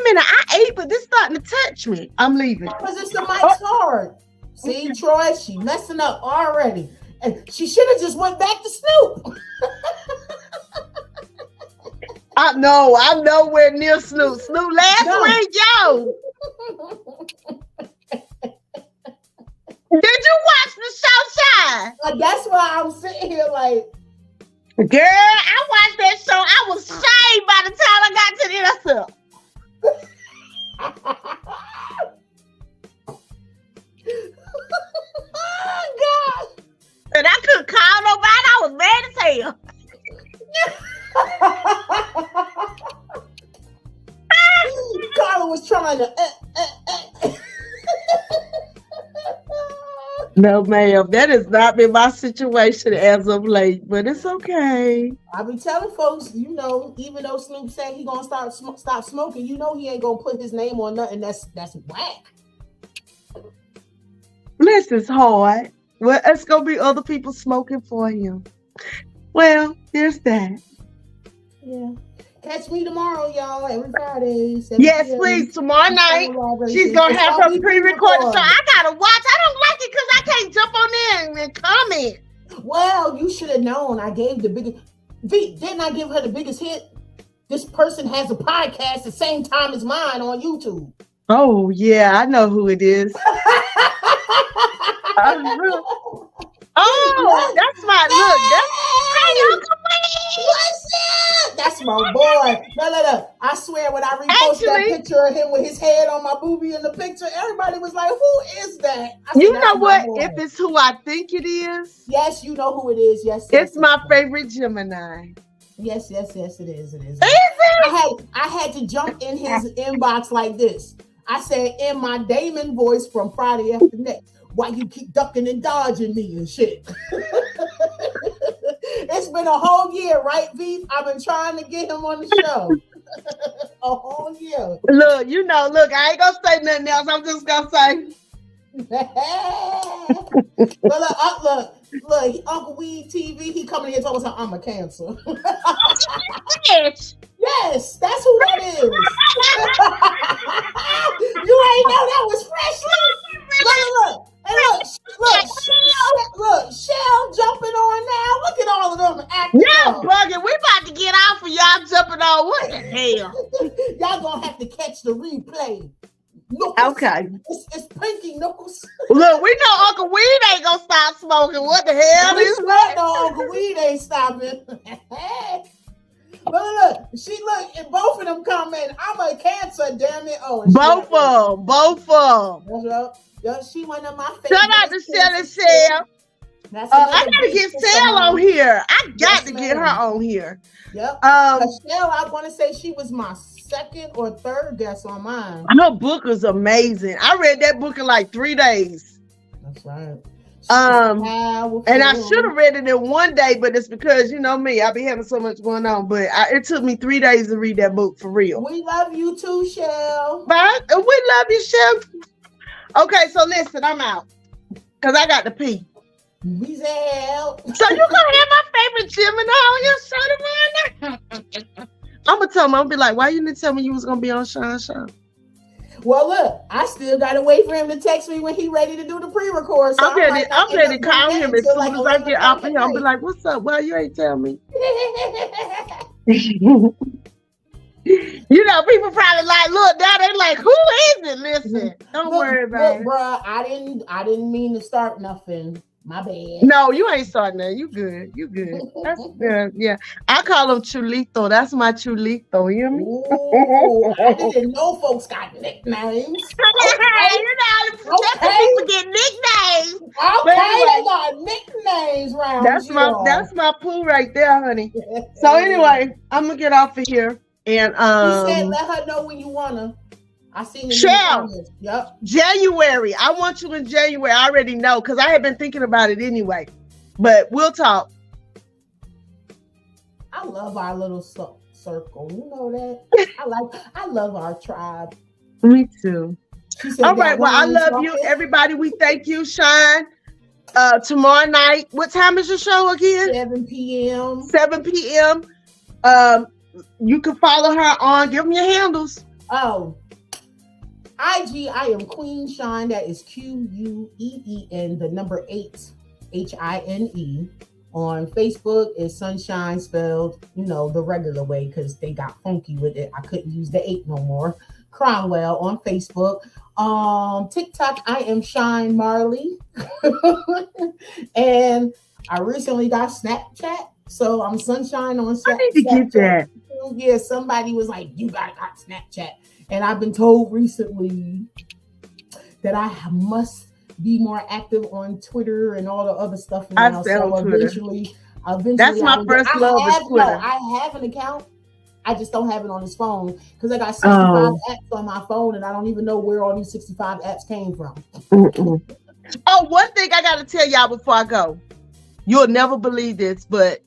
minute. I ate, but this starting to touch me. I'm leaving. Because it's the mic's hard. See, Troy, she messing up already. And she should have just went back to Snoop. I'm nowhere near Snoop. Snoop last week, yo. Did you watch the show Shine? That's why I'm sitting here like, girl, I watched that show. I was shaved by the time I got to the end. Oh God! And I couldn't call nobody. I was mad as hell. Carla was trying to. No, ma'am, that has not been my situation as of late, but it's okay. I've been telling folks, even though Snoop said he gonna stop smoking, he ain't gonna put his name on nothing that's whack. This is hard. Well, it's gonna be other people smoking for him. Well, there's that. Yeah. Catch me tomorrow, y'all, every Friday. Yes, please. Tomorrow night, she's going to have her pre-recorded show. I got to watch. I don't like it because I can't jump on there and comment. Well, you should have known. I gave the biggest... Didn't I give her the biggest hit? This person has a podcast the same time as mine on YouTube. Oh, yeah. I know who it is. Oh, that's my look. What's up? That's my boy. No. I swear, when I reposted that picture of him with his head on my boobie in the picture, everybody was like, "Who is that?" I said, you know what? If it's who I think it is, yes, you know who it is. Yes, it's my favorite Gemini. Yes, it is. It is. Is it? I had to jump in his inbox like this. I said, in my Damon voice from Friday After Next, why you keep ducking and dodging me and shit? It's been a whole year, right, V? I've been trying to get him on the show. A whole year. Look, I ain't gonna say nothing else. I'm just gonna say. Look, Uncle Weed TV, he coming here talking about I'm a Cancer. Yes, that's who that is. You ain't know that was Freshly? Look, Shell jumping on now. Look at all of them acting. Yeah, bugging. We about to get off of y'all jumping on. What the hell? Y'all gonna have to catch the replay. Knuckles. Okay. It's Pinky Knuckles. Look, we know Uncle Weed ain't gonna stop smoking. What the hell is that? No, Uncle Weed ain't stopping. Look, and both of them comment, I'm a Cancer, damn it. Oh, both of them. That's she one of my favorites. Shout out to Shell. I gotta get Shell on here. I got to get her on here. Yep. Shell, I want to say she was my second or third guest on mine. Her book is amazing. I read that book in like 3 days. That's right. And I should have read it in one day, but it's because you know me, I be having so much going on. But it took me 3 days to read that book for real. We love you too, Shell. But we love you, Shell. Okay, so listen, I'm out because I got to pee. We's out. So you gonna have my favorite Gemini on your show tomorrow? I'm gonna tell him. I'm gonna be like, why you didn't tell me you was gonna be on Sean's show? Well, look, I still gotta wait for him to text me when he ready to do the pre-record. So I'm ready to call him as soon as I get off of here. I'll be like, what's up? Well, you ain't tell me. You know, people probably like, look, now they like, who is it? Listen, don't worry about it. Bruh, I didn't mean to start nothing. My bad. No, you ain't starting that. You good. That's good. Yeah. I call him Chulito. That's my Chulito. You hear me? Ooh, I didn't know folks got nicknames. Okay. People get nicknames. Okay, they got nicknames around That's my poo right there, honey. So anyway, I'm gonna get off of here. And you said let her know when you wanna. I seen Shell. Yep. January. I want you in January. I already know because I had been thinking about it anyway. But we'll talk. I love our little circle. You know that. I love our tribe. Me too. All right. Well, I love you, everybody. We thank you, Shine. Tomorrow night. What time is your show again? 7 p.m. 7 p.m. You can follow her on. Give them your handles. Oh. IG, I am Queen Shine. That is QUEEN, the number 8, HINE. On Facebook is Sunshine spelled, the regular way because they got funky with it. I couldn't use the 8 no more. Cromwell on Facebook. TikTok, I am Shine Marley. And I recently got Snapchat. So I'm Sunshine on Snapchat. I need to get that. Yeah, somebody was like, you got Snapchat. And I've been told recently that I must be more active on Twitter and all the other stuff now. So eventually, that's my first love is Twitter. No, I have an account. I just don't have it on his phone because I got 65 apps on my phone and I don't even know where all these 65 apps came from. Oh, one thing I got to tell y'all before I go. You'll never believe this, but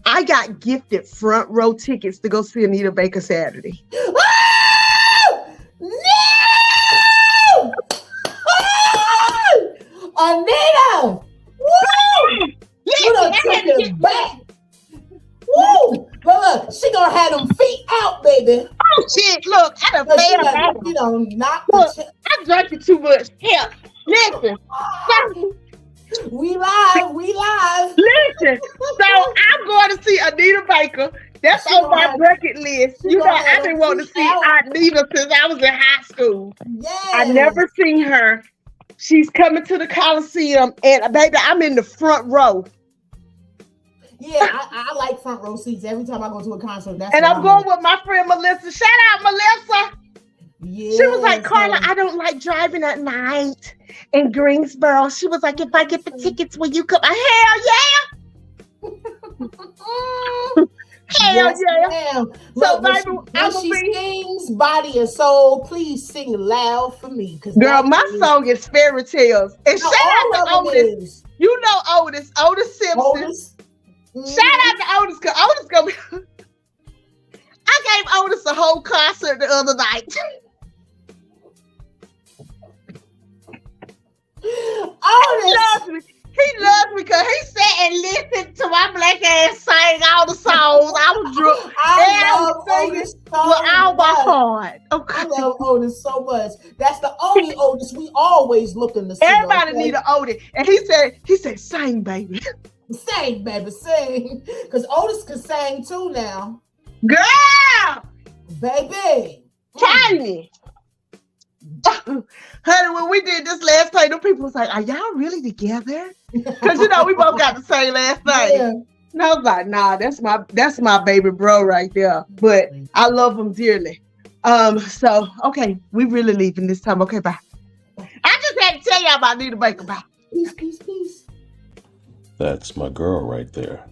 I got gifted front row tickets to go see Anita Baker Saturday. Oh! No! Oh! Anita! Woo! You done took it back. Woo! But look, she gonna have them feet out, baby. Oh shit! Look, I done fell back. You done knocked I drank it too much. Here, listen. We live. Listen, so I'm going to see Anita Baker. That's on my bucket list. I've been wanting to see Anita since I was in high school. Yes. I never seen her. She's coming to the Coliseum, and baby, I'm in the front row. Yeah, I like front row seats every time I go to a concert. That's and I'm going with my friend Melissa. Shout out, Melissa. Yeah, she was like, Carla, I don't like driving at night in Greensboro. She was like, if I get the tickets, will you come? Hell yeah. Hell yeah. Ma'am. So, when baby, she sings body and soul, please sing loud for me. Girl, my song is Fairy Tales. And shout out to Otis. You know Otis Simpson. Shout out to Otis, because Otis gonna be... I gave Otis a whole concert the other night. Otis! He loves me because he sat and listened to my black ass sing all the songs. I was drunk. I love Otis so with all my heart. Okay. I love Otis so much. That's the only Otis we always looking to see. Everybody need an Otis. And he said, sing, baby. Sing, baby, sing. Because Otis can sing too now. Girl! Baby! Tiny! Honey, when we did this last night, the people was like, are y'all really together? Because we both got the same last night. Yeah. And I was like, nah, that's my baby bro right there. But I love him dearly. So okay, we really leaving this time. Okay, bye. I just had to tell y'all about Nita Baker. Bye. Peace, peace, peace. That's my girl right there.